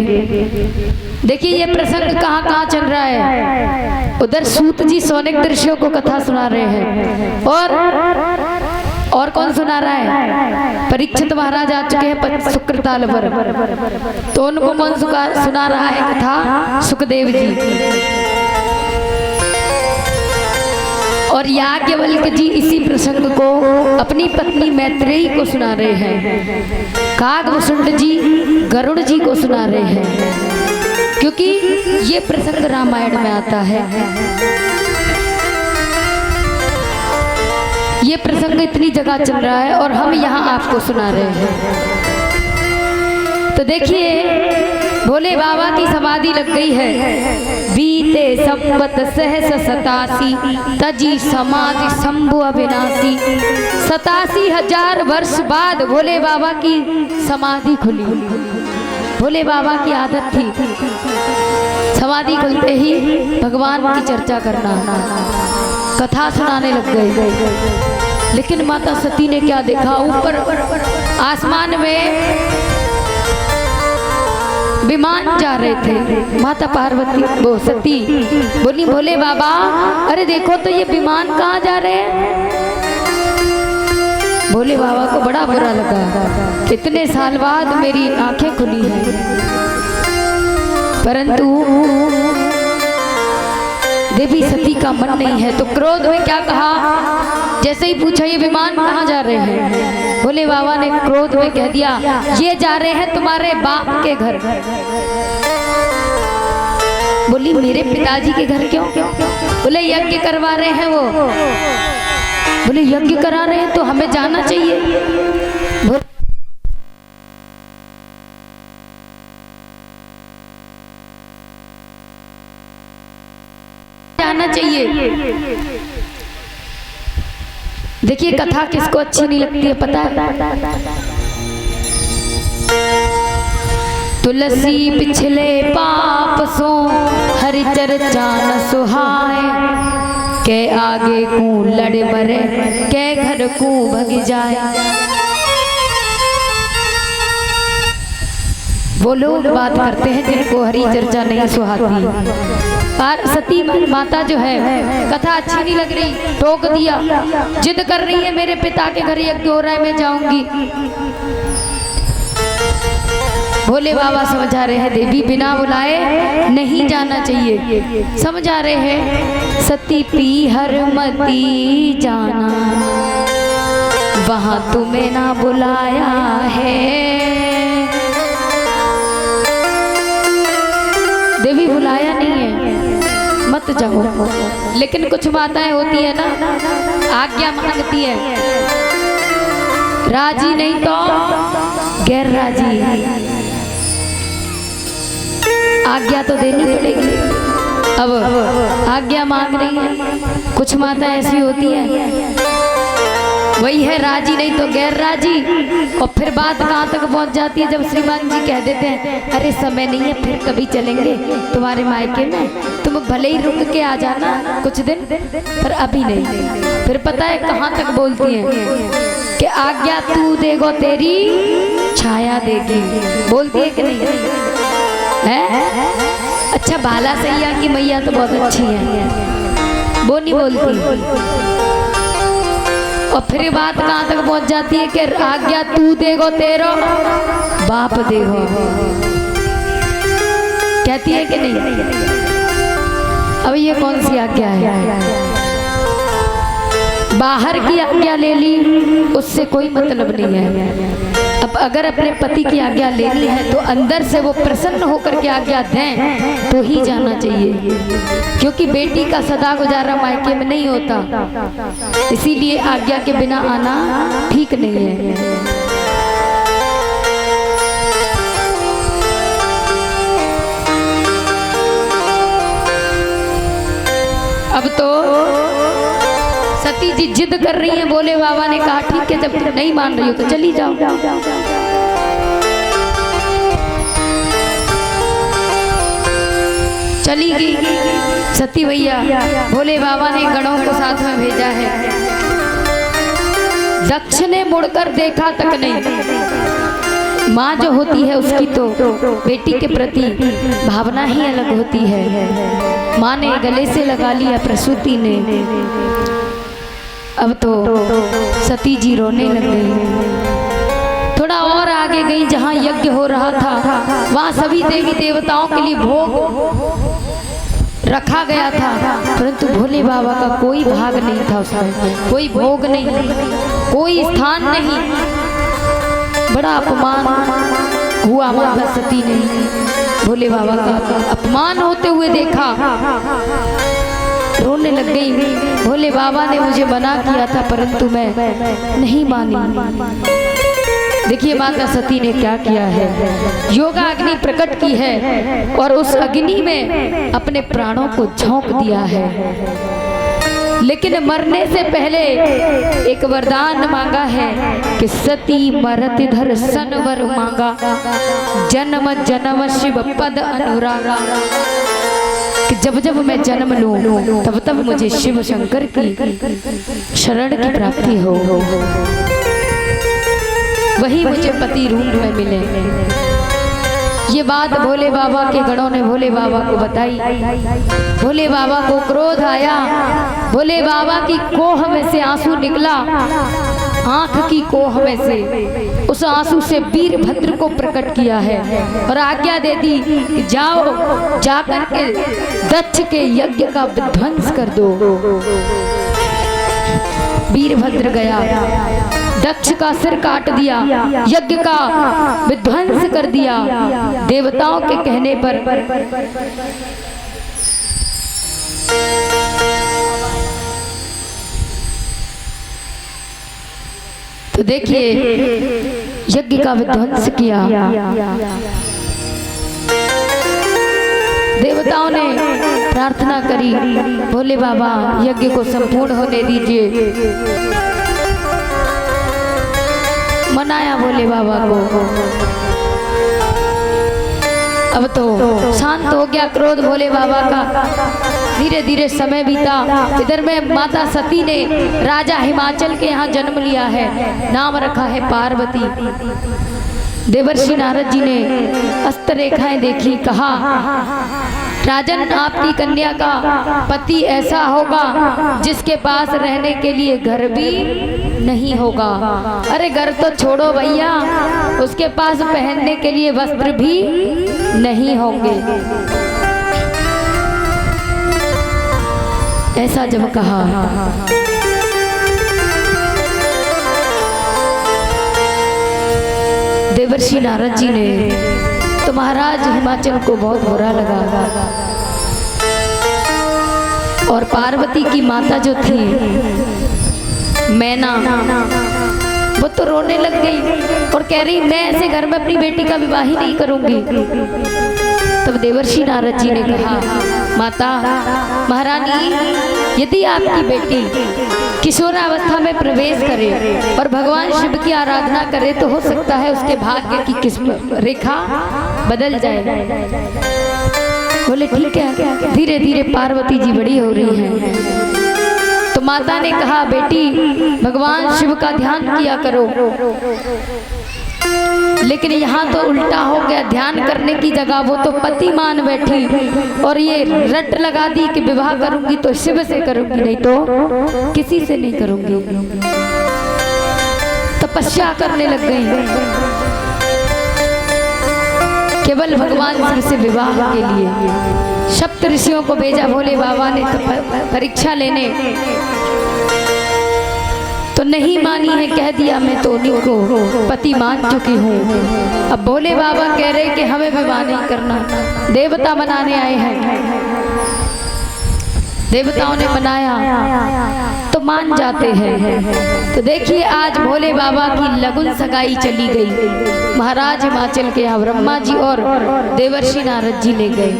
देखिए ये प्रसंग कहाँ कहाँ चल रहा है। उधर सूत जी सौनक ऋषियों को कथा सुना रहे हैं और कौन सुना रहा है? परीक्षित महाराज आ चुके हैं सुक्रताल पर, तो उनको कौन सुना रहा है कथा? सुखदेव जी। और याज्ञवल्क्य जी इसी प्रसंग को अपनी पत्नी मैत्रेयी को सुना रहे हैं। कागभूषुंड जी गरुड़ जी को सुना रहे हैं, क्योंकि ये प्रसंग रामायण में आता है। ये प्रसंग इतनी जगह चल रहा है और हम यहाँ आपको सुना रहे हैं। तो देखिए भोले बाबा की समाधि लग गई है। बीते संवत सहस 87 तजी समाधि शंभु अविनाशी। 87,000 वर्ष बाद भोले बाबा की समाधि खुली। भोले बाबा की आदत थी समाधि खुलते ही भगवान की चर्चा करना, कथा सुनाने लग गए। लेकिन माता सती ने क्या देखा? ऊपर आसमान में विमान जा रहे थे। माता पार्वती वो सती बोली भोले बाबा अरे देखो तो ये विमान कहाँ जा रहे हैं। भोले बाबा को बड़ा बुरा लगा, इतने साल बाद मेरी आंखें खुली हैं, परंतु देवी सती का मन नहीं है। तो क्रोध में क्या कहा? जैसे ही पूछा ये विमान कहाँ जा रहे हैं, भोले बाबा ने क्रोध में कह दिया ये जा रहे हैं तुम्हारे बाप के घर। बोली मेरे पिताजी के घर क्यों? बोले यज्ञ करवा रहे हैं वो। बोले यज्ञ करा रहे हैं तो हमें जाना चाहिए। जाना चाहिए। देखिए कथा किसको अच्छी नहीं लगती है पता है? तुलसी पिछले पाप सो हरि चर्चा न सुहाए, के आगे को लड़ मरे के घर को भग जाए। वो लोग बात करते हैं जिनको हरी चर्चा नहीं सुहाती। पर सती माता जो है, कथा अच्छी नहीं लग रही, टोक दिया, जिद कर रही है मेरे पिता के घर यज्ञ हो रहा है, मैं जाऊंगी। भोले बाबा समझा रहे हैं देवी बिना बुलाए नहीं जाना चाहिए। समझा रहे हैं सती पीहर मती जाना, वहां तुम्हें ना बुलाया है। देवी बुलाया नहीं है, मत जाओ। लेकिन कुछ माताएं होती है ना, आज्ञा मांगती है, राजी नहीं तो गैर राजी, आज्ञा तो देनी पड़ेगी। अब आज्ञा मांग रही है। कुछ माता ऐसी होती है, वही है राजी नहीं तो गैर राजी। और फिर बात कहाँ तक पहुँच जाती है, जब श्रीमान जी कह देते हैं अरे समय नहीं है, फिर कभी चलेंगे तुम्हारे मायके में, तुम भले ही रुक के आ जाना कुछ दिन, पर अभी नहीं। फिर पता है कहाँ तक बोलती हैं कि आज्ञा तू देगो तेरी छाया देगी, बोलती है कि नहीं है? अच्छा बाला सैया की मैया तो बहुत अच्छी है, वो नहीं बोलती। और फिर बात कहाँ तक पहुँच जाती है कि आज्ञा तू देगो तेरो बाप देगो, कहती है कि नहीं? अब ये कौन सी आज्ञा है? बाहर की आज्ञा ले ली, उससे कोई मतलब नहीं है। अब अगर अपने पति की आज्ञा लेनी है तो अंदर से वो प्रसन्न होकर के आज्ञा दें तो ही जाना चाहिए, क्योंकि बेटी का सदा गुजारा मायके में नहीं होता। इसीलिए आज्ञा के बिना आना ठीक नहीं है। अब तो सती जी जिद कर रही हैं। भोले बाबा ने कहा ठीक है, जब तुम नहीं मान रही हो तो चली जाओ। चली गई सती भैया। भोले बाबा ने गणों को साथ में भेजा है। दक्ष ने मुड़कर देखा तक नहीं। माँ जो होती है उसकी तो बेटी के प्रति भावना ही अलग होती है। माँ ने गले से लगा लिया प्रसूति ने। अब तो सती जी रोने लग गई। थोड़ा और आगे गई, जहाँ यज्ञ हो रहा था वहाँ सभी देवी देवताओं के लिए भोग रखा गया था, परंतु भोले बाबा का कोई भाग नहीं था उसमें, कोई भोग नहीं, कोई स्थान नहीं। बड़ा अपमान हुआ माता सती ने। भोले बाबा का अपमान होते हुए देखा, रोने लग गई। भोले बाबा ने मुझे मना किया था परंतु मैं नहीं मानी। देखिए माता सती ने क्या किया है। योगा अग्नि प्रकट की है और उस अग्नि में अपने प्राणों को झोंक दिया है। लेकिन मरने से पहले एक वरदान मांगा है कि सती मरत धर सन वर मांगा, जन्म जन्म शिव पद अनुरागा। कि जब जब मैं जन्म लूं तब तब मुझे शिव शंकर की शरण की प्राप्ति हो, वही मुझे पति रूप में मिले। ये बात भोले बाबा के गणों ने भोले बाबा को बताई। भोले बाबा को क्रोध आया। भोले बाबा की कोह में से आंसू निकला, आंख की कोह में से। उस आंसू से वीरभद्र को प्रकट किया है और आज्ञा दे दी कि जाओ, जाकर के दक्ष के यज्ञ का विध्वंस कर दो। वीरभद्र गया, दक्ष का सिर काट दिया, यज्ञ का विध्वंस कर दिया देवताओं के कहने पर। तो देखिए यज्ञ का विध्वंस किया। देवताओं ने प्रार्थना करी, भोले बाबा यज्ञ को संपूर्ण होने दीजिए। मनाया भोले बाबा को। अब तो शांत हो गया क्रोध भोले बाबा का। धीरे धीरे समय बीता। इधर में माता सती ने राजा हिमाचल के यहाँ जन्म लिया है, नाम रखा है पार्वती। देवर्षि नारद जी ने हस्त रेखाएं देखी, कहा राजन आपकी कन्या का पति ऐसा होगा जिसके पास रहने के लिए घर भी नहीं होगा। अरे घर तो छोड़ो भैया, उसके पास पहनने के लिए वस्त्र भी नहीं होंगे। ऐसा जब कहा देवर्षि नारद जी ने तो महाराज हिमाचल को बहुत बुरा लगा और पार्वती की माता जो थी मैना, वो तो रोने लग गई और कह रही मैं ऐसे घर में अपनी बेटी का विवाह ही नहीं करूंगी। तब देवर्षि नारद जी ने कहा माता महारानी, यदि आपकी बेटी किशोरावस्था में प्रवेश करे और भगवान शिव की आराधना करे तो हो सकता है उसके भाग्य की किस्मत रेखा बदल जाए। बोले ठीक है। धीरे धीरे पार्वती जी बड़ी हो रही हैं तो माता ने कहा बेटी भगवान शिव का ध्यान किया करो। लेकिन यहाँ तो उल्टा हो गया, ध्यान करने की जगह वो तो पति मान बैठी और ये रट लगा दी कि विवाह करूंगी तो शिव से करूंगी, नहीं तो किसी से नहीं करूंगी। तपस्या करने लग गई केवल भगवान शिव से विवाह के लिए। सप्त ऋषियों को भेजा भोले बाबा ने तो परीक्षा लेने, तो नहीं मानी है, कह दिया मैं तो उन्हीं को पति मान चुकी हूँ। अब भोले बाबा कह रहे कि हमें विवाह नहीं करना, देवता बनाने आए हैं। देवताओं ने बनाया तो मान जाते हैं। तो देखिए आज भोले बाबा की लगुन सगाई चली गई। महाराज हिमाचल के यहाँ ब्रह्मा जी और देवर्षि नारद जी ले गए।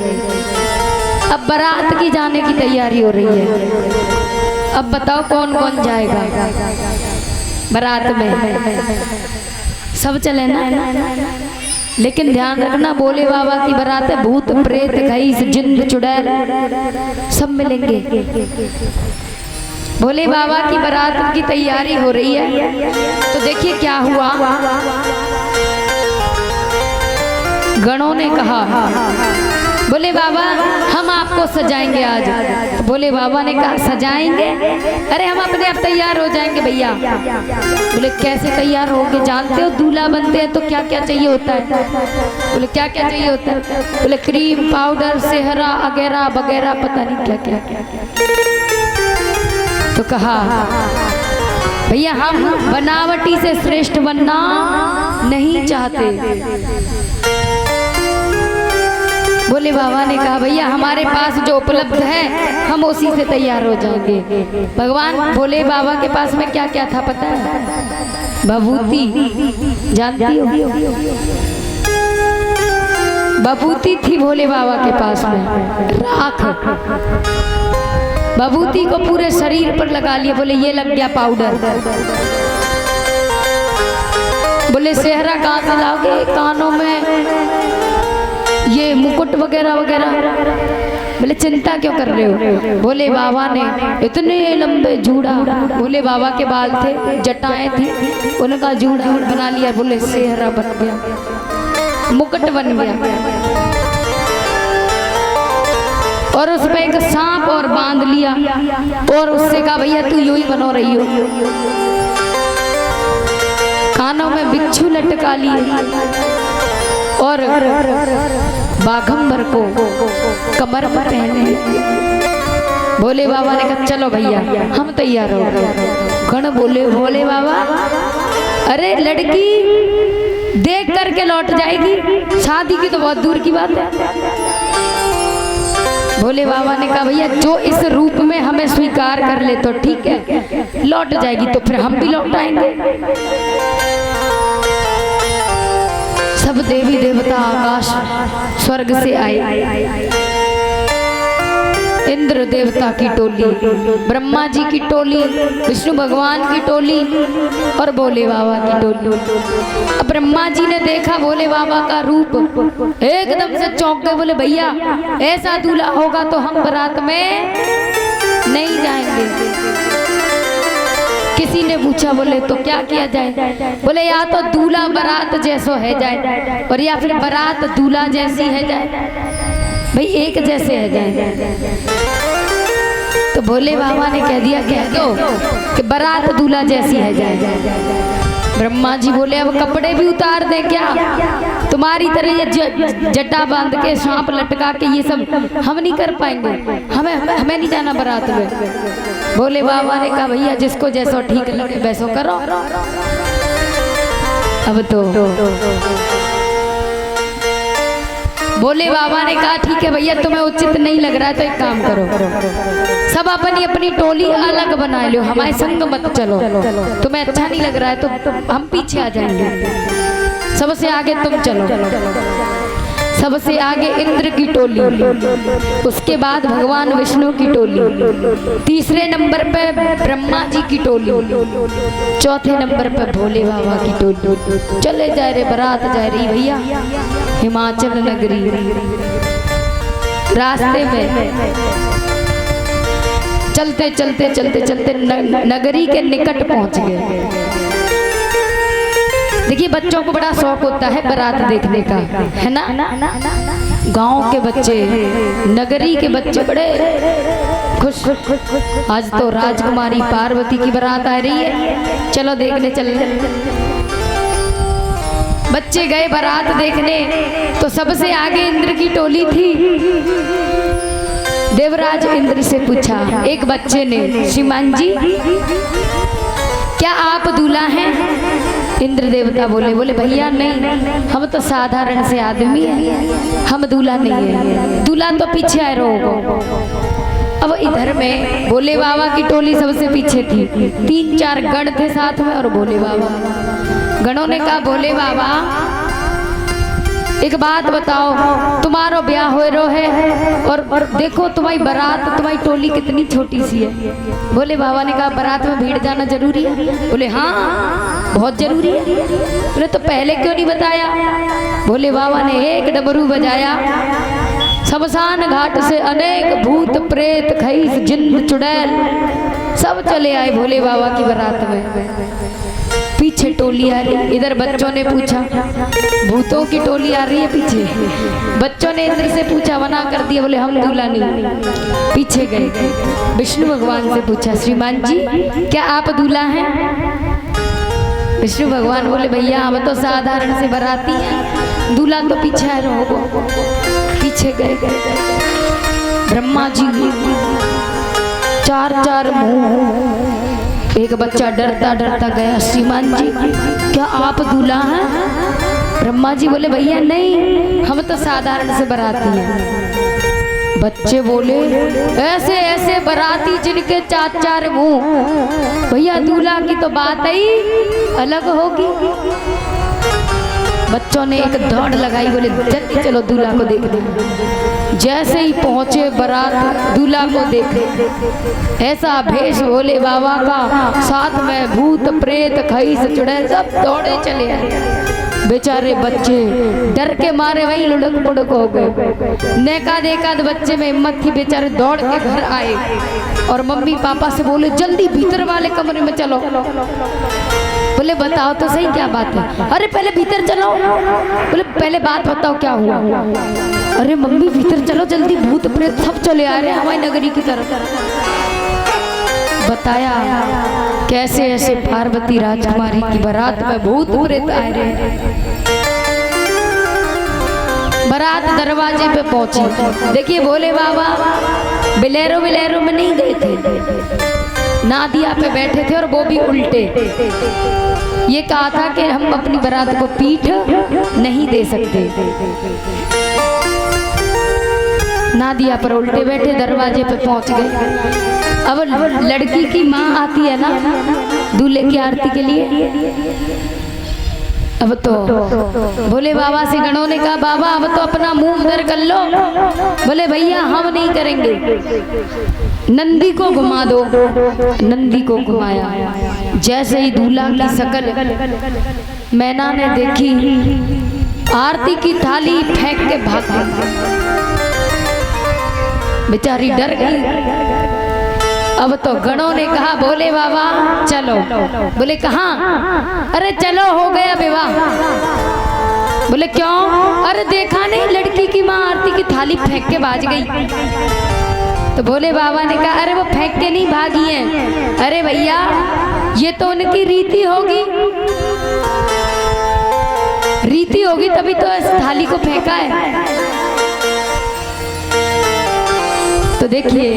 अब बारात की जाने की तैयारी हो रही है। अब बताओ कौन कौन जाएगा बारात में? सब चले ना, लेकिन ध्यान रखना भोले बाबा की बारात है, भूत प्रेत खईस जिंद चुड़ैल सब मिलेंगे। भोले बाबा की बारात की तैयारी हो रही है। तो देखिए क्या हुआ, गणों ने कहा बोले बाबा हम आपको सजाएंगे आज। तो बोले बाबा ने कहा सजाएंगे? अरे हम अपने आप तैयार हो जाएंगे भैया। बोले कैसे तैयार होगे? जानते हो दूल्हा बनते हैं तो क्या क्या चाहिए होता है? बोले क्या क्या चाहिए होता है? बोले क्रीम पाउडर सेहरा वगैरह वगैरह पता नहीं क्या क्या क्या। तो कहा भैया हम बनावटी से श्रेष्ठ बनना नहीं चाहते। भोले बाबा ने कहा भैया हमारे पास जो उपलब्ध है हम उसी से तैयार हो जाएंगे। भगवान भोले बाबा के पास में क्या क्या था पता है? विभूति, जानती हो? विभूति थी भोले बाबा के पास में, राख। विभूति को पूरे शरीर पर लगा लिया। बोले ये लग गया पाउडर। बोले सेहरा कहाँ से लाओगे? कानों में ये मुकुट वगैरह वगैरह। बोले चिंता क्यों कर रहे हो? भोले बाबा ने इतने लंबे जूड़ा, भोले बाबा के बाल थे, जटाएं थी, उनका जूड़ा बना लिया। बोले सेहरा बन गया, मुकुट बन गया और उस पे एक सांप और बांध लिया और उससे कहा भैया तू यूं ही बनो रही हो। कानों में बिच्छू लटका लिए और बाघंबर को कमर पर पहने। भोले बाबा ने कहा चलो भैया हम तैयार हो गए। गण बोले भोले बाबा अरे लड़की देख करके लौट जाएगी, शादी की तो बहुत दूर की बात है। भोले बाबा ने कहा भैया जो इस रूप में हमें स्वीकार कर ले तो ठीक है, लौट जाएगी तो फिर हम भी लौट आएंगे। सब देवी देवता आकाश स्वर्ग से आए। इंद्र देवता की टोली, ब्रह्मा जी की टोली, विष्णु भगवान की टोली और भोले बाबा की टोली। अब ब्रह्मा जी ने देखा भोले बाबा का रूप, एकदम से चौंक गए। बोले भैया ऐसा दूल्हा होगा तो हम बारात में नहीं जाएंगे। किसी ने पूछा, बोले तो क्या किया जाए? बोले या तो दूल्हा बारात जैसो है जाए और या फिर बारात दूल्हा जैसी है जाए। भाई एक जैसे है जाए। तो भोले बाबा ने कह दिया, कह दो कि बारात दूल्हा जैसी है जाए। ब्रह्मा जी बोले अब कपड़े भी उतार दे क्या? तुम्हारी तरह ये जटा बांध के सांप लटका के ये सब हम नहीं कर पाएंगे, हमें नहीं जाना बारात में। भोले बाबा ने कहा भैया जिसको जैसो ठीक लगे वैसो करो। अब तो भोले बाबा ने कहा ठीक है भैया, तुम्हें उचित नहीं लग रहा है तो एक काम करो, सब अपनी अपनी टोली अलग बना लो, हमारे संग मत चलो। तुम्हें अच्छा नहीं लग रहा है तो हम पीछे आ जाएंगे, सबसे आगे तुम चलो। सबसे आगे इंद्र की टोली, उसके बाद भगवान विष्णु की टोली, तीसरे नंबर पे ब्रह्मा जी की टोली, चौथे नंबर पे भोले बाबा की टोली। चले जा रहे, बारात जा रही भैया हिमाचल नगरी। रास्ते में चलते चलते चलते चलते नगरी के निकट पहुंच गए। देखिए बच्चों को बड़ा शौक होता है बारात देखने का, है ना? गांव के बच्चे, नगरी के बच्चे बड़े खुश। आज तो राजकुमारी पार्वती की बारात आ रही है, चलो देखने चलने। बच्चे गए बारात देखने, तो सबसे आगे इंद्र की टोली थी। देवराज इंद्र से पूछा एक बच्चे ने, श्रीमान जी क्या आप दूल्हा हैं? इंद्र देवता बोले भैया नहीं, हम तो साधारण से आदमी हैं, हम दूल्हा नहीं है। दूल्हा तो पीछे आए रहो। अब इधर में भोले बाबा की टोली सबसे पीछे थी, 3-4 गण थे साथ में और भोले बाबा। गणों ने कहा भोले बाबा एक बात बताओ, तुम्हारो ब्याह हो रो है और देखो तुम्हारी बारात, तुम्हारी टोली कितनी छोटी सी है। भोले बाबा ने कहा बारात में भीड़ जाना जरूरी है? बोले हाँ बहुत जरूरी है। बोले तो पहले क्यों नहीं बताया? भोले बाबा ने एक डमरू बजाया, शमशान घाट से अनेक भूत प्रेत खईस जिन्न चुड़ैल सब चले आए भोले बाबा की बारात में। पीछे टोली आ रही, इधर बच्चों ने पूछा, भूतों की टोली आ रही है पीछे। बच्चों ने इंद्र से पूछा, मना कर दिया, बोले हम दूल्हा नहीं। पीछे गए, विष्णु भगवान से पूछा श्रीमान जी क्या आप दूल्हा हैं? विष्णु भगवान बोले भैया हम तो साधारण से बाराती हैं, दूल्हा तो पीछे आ रहो। पीछे गए, ब्रह्मा जी 4-4 मुंह। एक बच्चा डरता डरता गया, श्रीमान जी क्या आप दूल्हा हैं? ब्रह्मा जी बोले भैया नहीं, हम तो साधारण से बाराती हैं। बच्चे बोले ऐसे ऐसे बाराती जिनके 4-4 मुंह, भैया दूल्हा की तो बात ही अलग होगी। बच्चों ने एक दौड़ लगाई, बोले जल्दी चलो दूल्हा को देखने। जैसे ही पहुंचे बारात दूल्हा को देखे, ऐसा भेष भोले बाबा का, साथ में भूत प्रेत खईस चुड़ैल सब दौड़े चले आए। बेचारे बच्चे डर के मारे वही लुढ़क पुढ़क हो गए। नेकाद बच्चे में हिम्मत थी, बेचारे दौड़ के घर आए और मम्मी पापा से बोले जल्दी भीतर वाले कमरे में चलो। बोले बताओ तो सही क्या बात है? अरे पहले भीतर चलो। बोले पहले बात बताओ क्या हुआ? अरे मम्मी भीतर चलो जल्दी, भूत प्रेत सब चले आ रहे हैं हमारी नगरी की तरफ। बताया कैसे ऐसे पार्वती राजकुमारी की बारात में भूत प्रेत आ रहे हैं। बारात दरवाजे पे पहुंची, देखिए भोले बाबा बिलेरो में नहीं गए थे, नादिया पे बैठे थे और वो भी उल्टे। ये कहा था कि हम अपनी बारात को पीठ नहीं दे सकते। नादिया पर उल्टे बैठे, दरवाजे पे पहुंच गए। अब लड़की की माँ आती है ना दूल्हे की आरती के लिए। अब तो भोले बाबा से गणों ने कहा बाबा अब तो अपना मुंह उधर कर लो। बोले भैया हम नहीं करेंगे, नंदी को घुमा दो। नंदी को घुमाया, जैसे ही दूल्हा की शकल मैना ने देखी, आरती की थाली फेंक के भाग गई। बेचारी डर गई। अब तो गणों ने कहा भोले बाबा चलो। बोले कहाँ? अरे चलो हो गया विवाह। बोले क्यों? अरे देखा नहीं लड़की की माँ आरती की थाली फेंक के भाग गई। तो भोले बाबा ने कहा अरे वो फेंक के नहीं भागी हैं, अरे भैया ये तो उनकी रीति होगी, रीति होगी तभी तो इस थाली को फेंका है। तो देखिए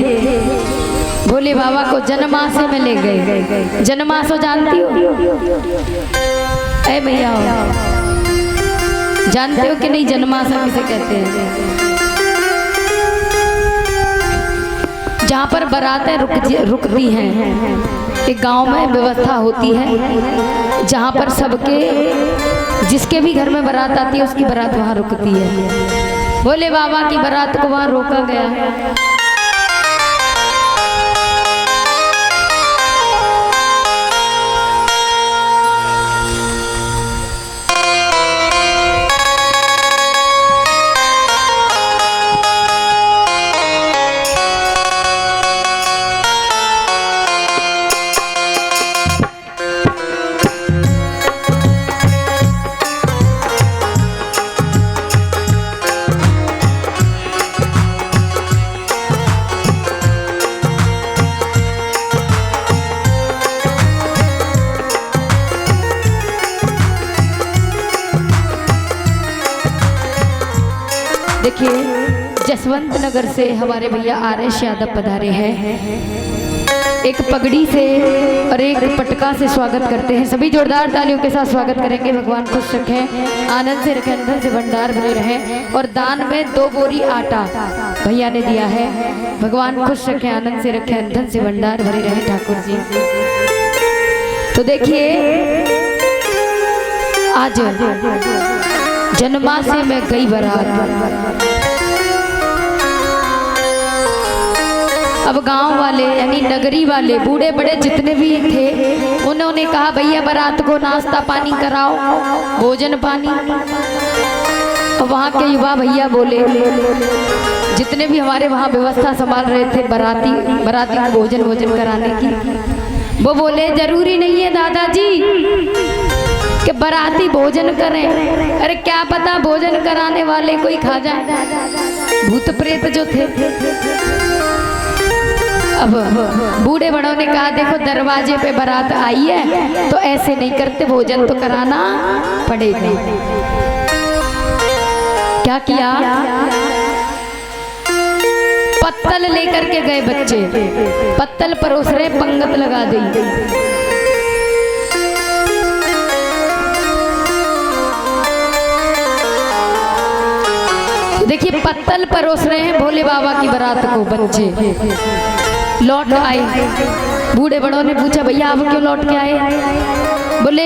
भोले बाबा को जनमासे में ले गए। जनमासो जानती हो? ऐ भैया जानते हो कि नहीं जनमासा किसे कहते हैं? जहाँ पर बारातें रुकती हैं, एक गांव में व्यवस्था होती है जहाँ पर सबके जिसके भी घर में बारात आती है उसकी बारात वहाँ रुकती है। भोले बाबा की बारात को वहाँ रोका गया। देखिए जसवंत नगर से हमारे भैया आरएस यादव पधारे हैं। एक पगड़ी से और एक पटका से स्वागत करते हैं। सभी जोरदार तालियों के साथ स्वागत करेंगे। भगवान खुश रखें, आनंद से रखें, अंदर से भंडार भरे रहें। और दान में 2 बोरी आटा भैया ने दिया है। भगवान खुश रखें, आनंद से रखें, अंदर से भंडार भरे रहें ठाकुर जी। तो देखिए आज जनमासे में गई बारात। अब गांव वाले यानी नगरी वाले बूढ़े बड़े जितने भी थे उन्होंने कहा भैया बारात को नाश्ता पानी कराओ, भोजन पानी। और वहाँ के युवा भैया बोले, जितने भी हमारे वहाँ व्यवस्था संभाल रहे थे बाराती को भोजन कराने की, वो बोले जरूरी नहीं है दादाजी कि बाराती भोजन करें। अरे क्या पता भोजन कराने वाले कोई खा जाए। भूत प्रेत जो थे। अब बूढ़े बड़ों ने कहा देखो दरवाजे पे बारात आई है तो ऐसे नहीं करते, भोजन तो कराना पड़ेगा। क्या किया? पत्तल लेकर के गए बच्चे, पत्तल परोस रहे, पंगत लगा दी। देखिए पत्तल परोस रहे हैं भोले बाबा की बारात को बच्चे। लौट आए, बूढ़े बड़ों ने पूछा भैया आप क्यों लौट के आए? बोले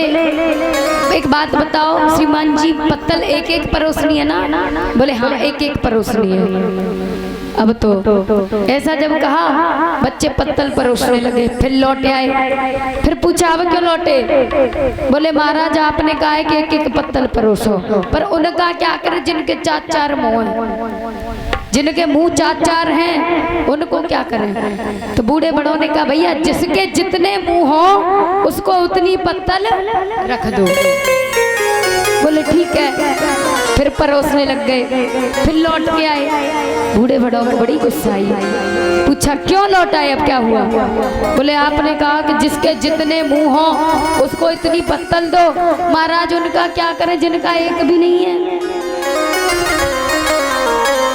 एक बात बताओ श्रीमान जी, पत्तल एक एक परोसनी है ना? बोले हाँ एक एक परोसनी है। अब तो ऐसा जब कहा बच्चे पत्तल परोसने लगे। फिर लौटे आए, फिर पूछा अब क्यों लौटे? बोले महाराज आपने कहा है कि एक एक पत्तल परोसो, पर उनका क्या करे जिनके 4-4 मुंह हैं, जिनके मुंह 4-4 हैं उनको क्या करें? तो बूढ़े बड़ों ने कहा भैया जिसके जितने मुंह हो उसको उतनी पत्तल रख दो। बोले ठीक है। फिर परोसने लग गए, फिर लौट के आए। बूढ़े बड़ों को बड़ी गुस्सा आई, पूछा क्यों लौट आए, अब क्या हुआ? बोले आपने कहा कि जिसके जितने मुंह हो उसको इतनी पत्तल दो। महाराज उनका क्या करें जिनका एक भी नहीं है?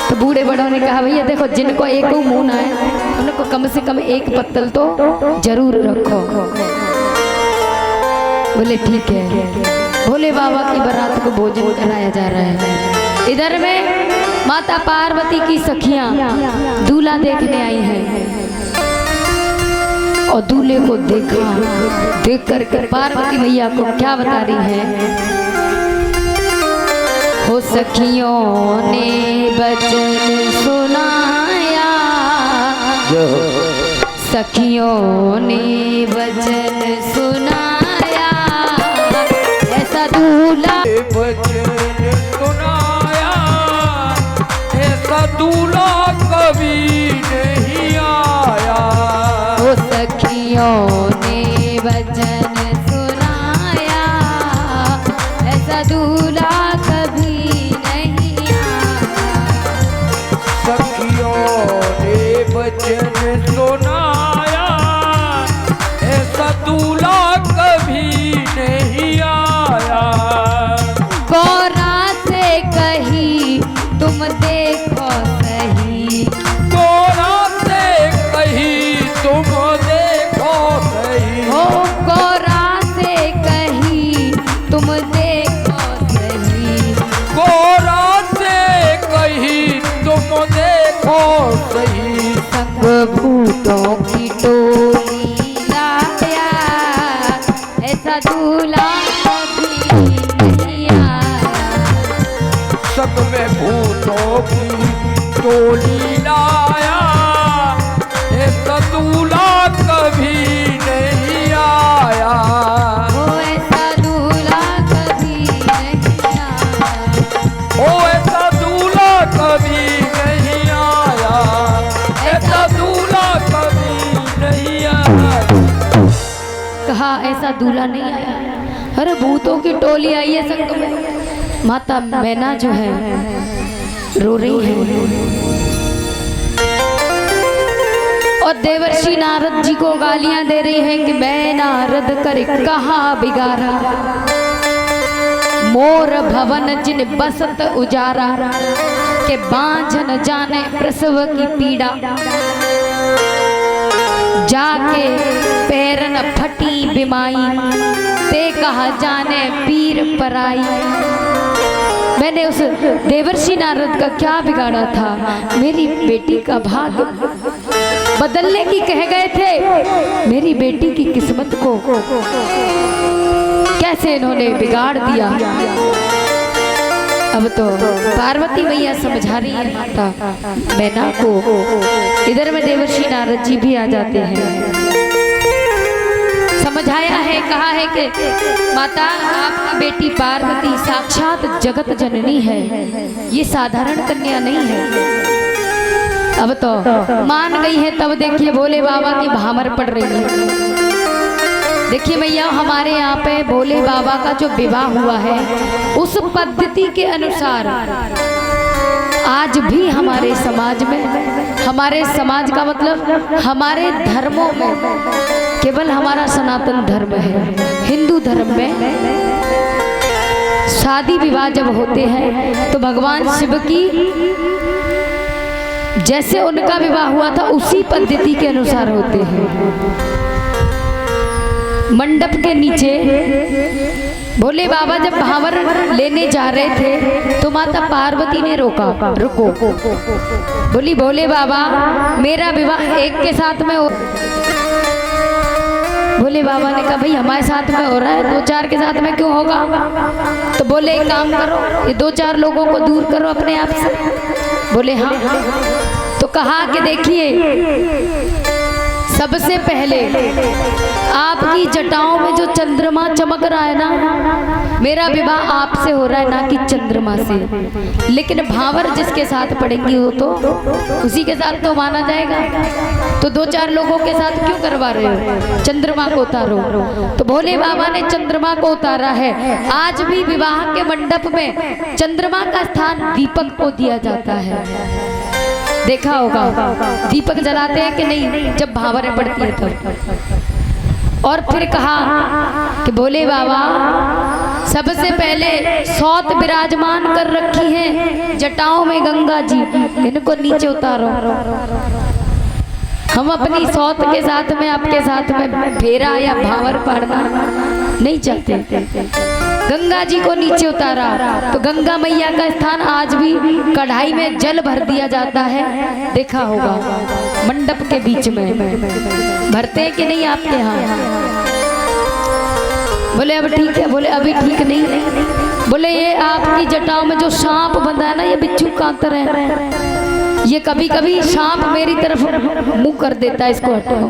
तो बूढ़े बड़ों ने कहा भैया देखो जिनको एक मुंह ना है उनको कम से कम एक पत्तल तो जरूर रखो। बोले ठीक है। भोले बाबा की बारात को भोजन कराया जा रहा है। इधर में माता पार्वती की सखियां दूल्हा देखने आई हैं और दूल्हे को देख करके पार्वती भैया को क्या बता रही है? हो सखियों ने वचन सुनाया, सखियों ने वचन सुनाया, ऐसा दूल्हा वचन सुनाया, ऐसा दूल्हा कभी नहीं आया। हो बचन सुनाया, ऐसा दूल्हा कभी नहीं आया। गौरा से कही तुम देखो सही, गौरा से कही तुम देखो सही, ओ गौरा से कही तुम देखो सही, गौरा से कही तुम देखो सही। संग भूतों की टोली लाया, ऐसा दूल्हा कभी नहीं आया। संग में भूतों की टोली लाया, ऐसा दूल्हा कभी नहीं आया। ओ ऐसा दूल्हा कभी नहीं आया, ओ ऐसा दूल्हा कभी नहीं आया, ऐसा दूल्हा कभी नहीं आया। कहा ऐसा दूल्हा नहीं आया। अरे भूतों की टोली आई है संग में। माता मैना जो है रो रही है और देवर्षि नारद जी को गालियां दे रही है कि मैं नारद कर कहाँ बिगाड़ा, मोर भवन जिन बसत उजारा, के बांझन जाने प्रसव की पीड़ा, जाके पैरन फटी बिमाई, ते कहा जाने पीर पराई। मैंने उस देवर्षि नारद का क्या बिगाड़ा था, मेरी बेटी का भाग्य बदलने की कह गए थे, मेरी बेटी की किस्मत को कैसे इन्होंने बिगाड़ दिया। अब तो पार्वती मैया समझा रही है माता मैना को। इधर में देवर्षि नारद जी भी आ जाते हैं। समझाया है, कहा है कि माता आपकी बेटी पार्वती साक्षात जगत जननी है, ये साधारण कन्या नहीं है। अब तो मान गई है। तब देखिए भोले बाबा की भामर पड़ रही है। देखिए मैया हमारे यहाँ पे भोले बाबा का जो विवाह हुआ है उस पद्धति के अनुसार आज भी हमारे समाज में, हमारे समाज का मतलब हमारे धर्मों में, केवल हमारा सनातन धर्म है, हिंदू धर्म में शादी विवाह जब होते हैं तो भगवान शिव की जैसे उनका विवाह हुआ था उसी पद्धति के अनुसार होते हैं। मंडप के नीचे भोले बाबा जब भावर लेने जा रहे थे तो माता पार्वती ने रोका, रुको। बोली भोले बाबा मेरा विवाह एक के साथ में हो। भोले बाबा ने कहा भाई हमारे साथ में हो रहा है, दो चार के साथ में क्यों होगा। तो बोले एक काम करो, ये दो चार लोगों को दूर करो अपने आप से। बोले हाँ। तो कहा कि देखिए सबसे पहले आपकी जटाओं में जो चंद्रमा चमक रहा है ना, मेरा विवाह आपसे हो रहा है ना कि चंद्रमा से। लेकिन भावर जिसके साथ पड़ेंगी वो तो उसी के साथ तो माना जाएगा। तो दो चार लोगों के साथ क्यों करवा रहे हो, चंद्रमा को उतारो। तो भोले बाबा ने चंद्रमा को उतारा है। आज भी विवाह के मंडप में चंद्रमा का स्थान दीपक को दिया जाता है। देखा होगा दीपक जलाते हैं कि नहीं जब भावरें पड़ती है तब। और फिर कहा कि भोले बाबा सबसे पहले सौत विराजमान कर रखी है जटाओं में गंगा जी, इनको नीचे उतारो। हम अपनी सौत के साथ में आपके साथ में फेरा या भावर पाड़ना नहीं चाहते। गंगा जी को नीचे उतारा। तो गंगा मैया का स्थान आज भी कढ़ाई में जल भर दिया जाता है, देखा होगा मंडप के बीच में भरते हैं कि नहीं आपके यहाँ। बोले अब ठीक है, बोले अभी ठीक नहीं। बोले ये आपकी जटाओं में जो सांप बंधा है ना, ये बिच्छू कांतर है, ये कभी कभी सांप मेरी तरफ मुंह कर देता है, इसको हटाओ।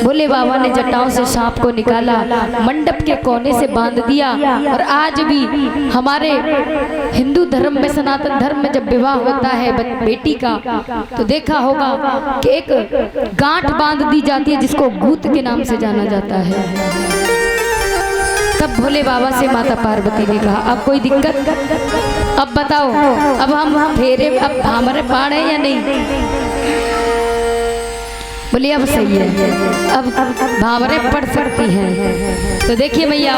भोले बाबा ने जटाओं से सांप को निकाला, मंडप के कोने से बांध दिया। और आज भी हमारे हिंदू धर्म में, सनातन धर्म में जब विवाह होता है बेटी का, तो देखा होगा कि एक गांठ बांध दी जाती है जिसको भूत के नाम से जाना जाता है। तब भोले बाबा से माता पार्वती ने कहा अब कोई दिक्कत, अब बताओ अब हम फेरे अब हमारे पाड़ है या नहीं। बोलिए अब सही है, अब भावरें पढ़ सकती हैं। तो देखिए मैया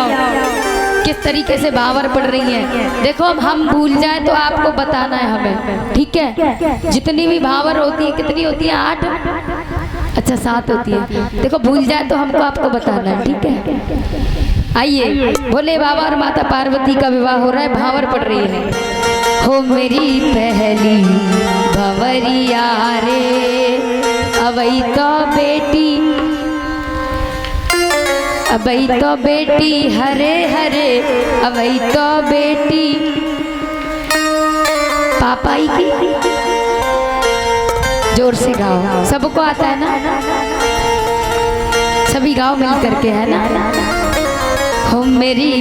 किस तरीके से भावर पढ़ रही हैं। देखो अब हम भूल जाए तो आपको बताना है हमें, ठीक है। जितनी भी भावर होती है, कितनी होती है, 8, अच्छा 7 होती है। देखो भूल जाए तो हमको आपको बताना है, ठीक है। आइए, भोले बाबा और माता पार्वती का विवाह हो रहा है, भावर पढ़ रही है। हो मेरी पहली भंवरिया रे, अबई तो बेटी, अबई तो बेटी हरे हरे, अबई तो बेटी पापाई की। जोर से गाओ, सबको आता है ना, सभी गाओ मिल करके, है ना। हो मेरी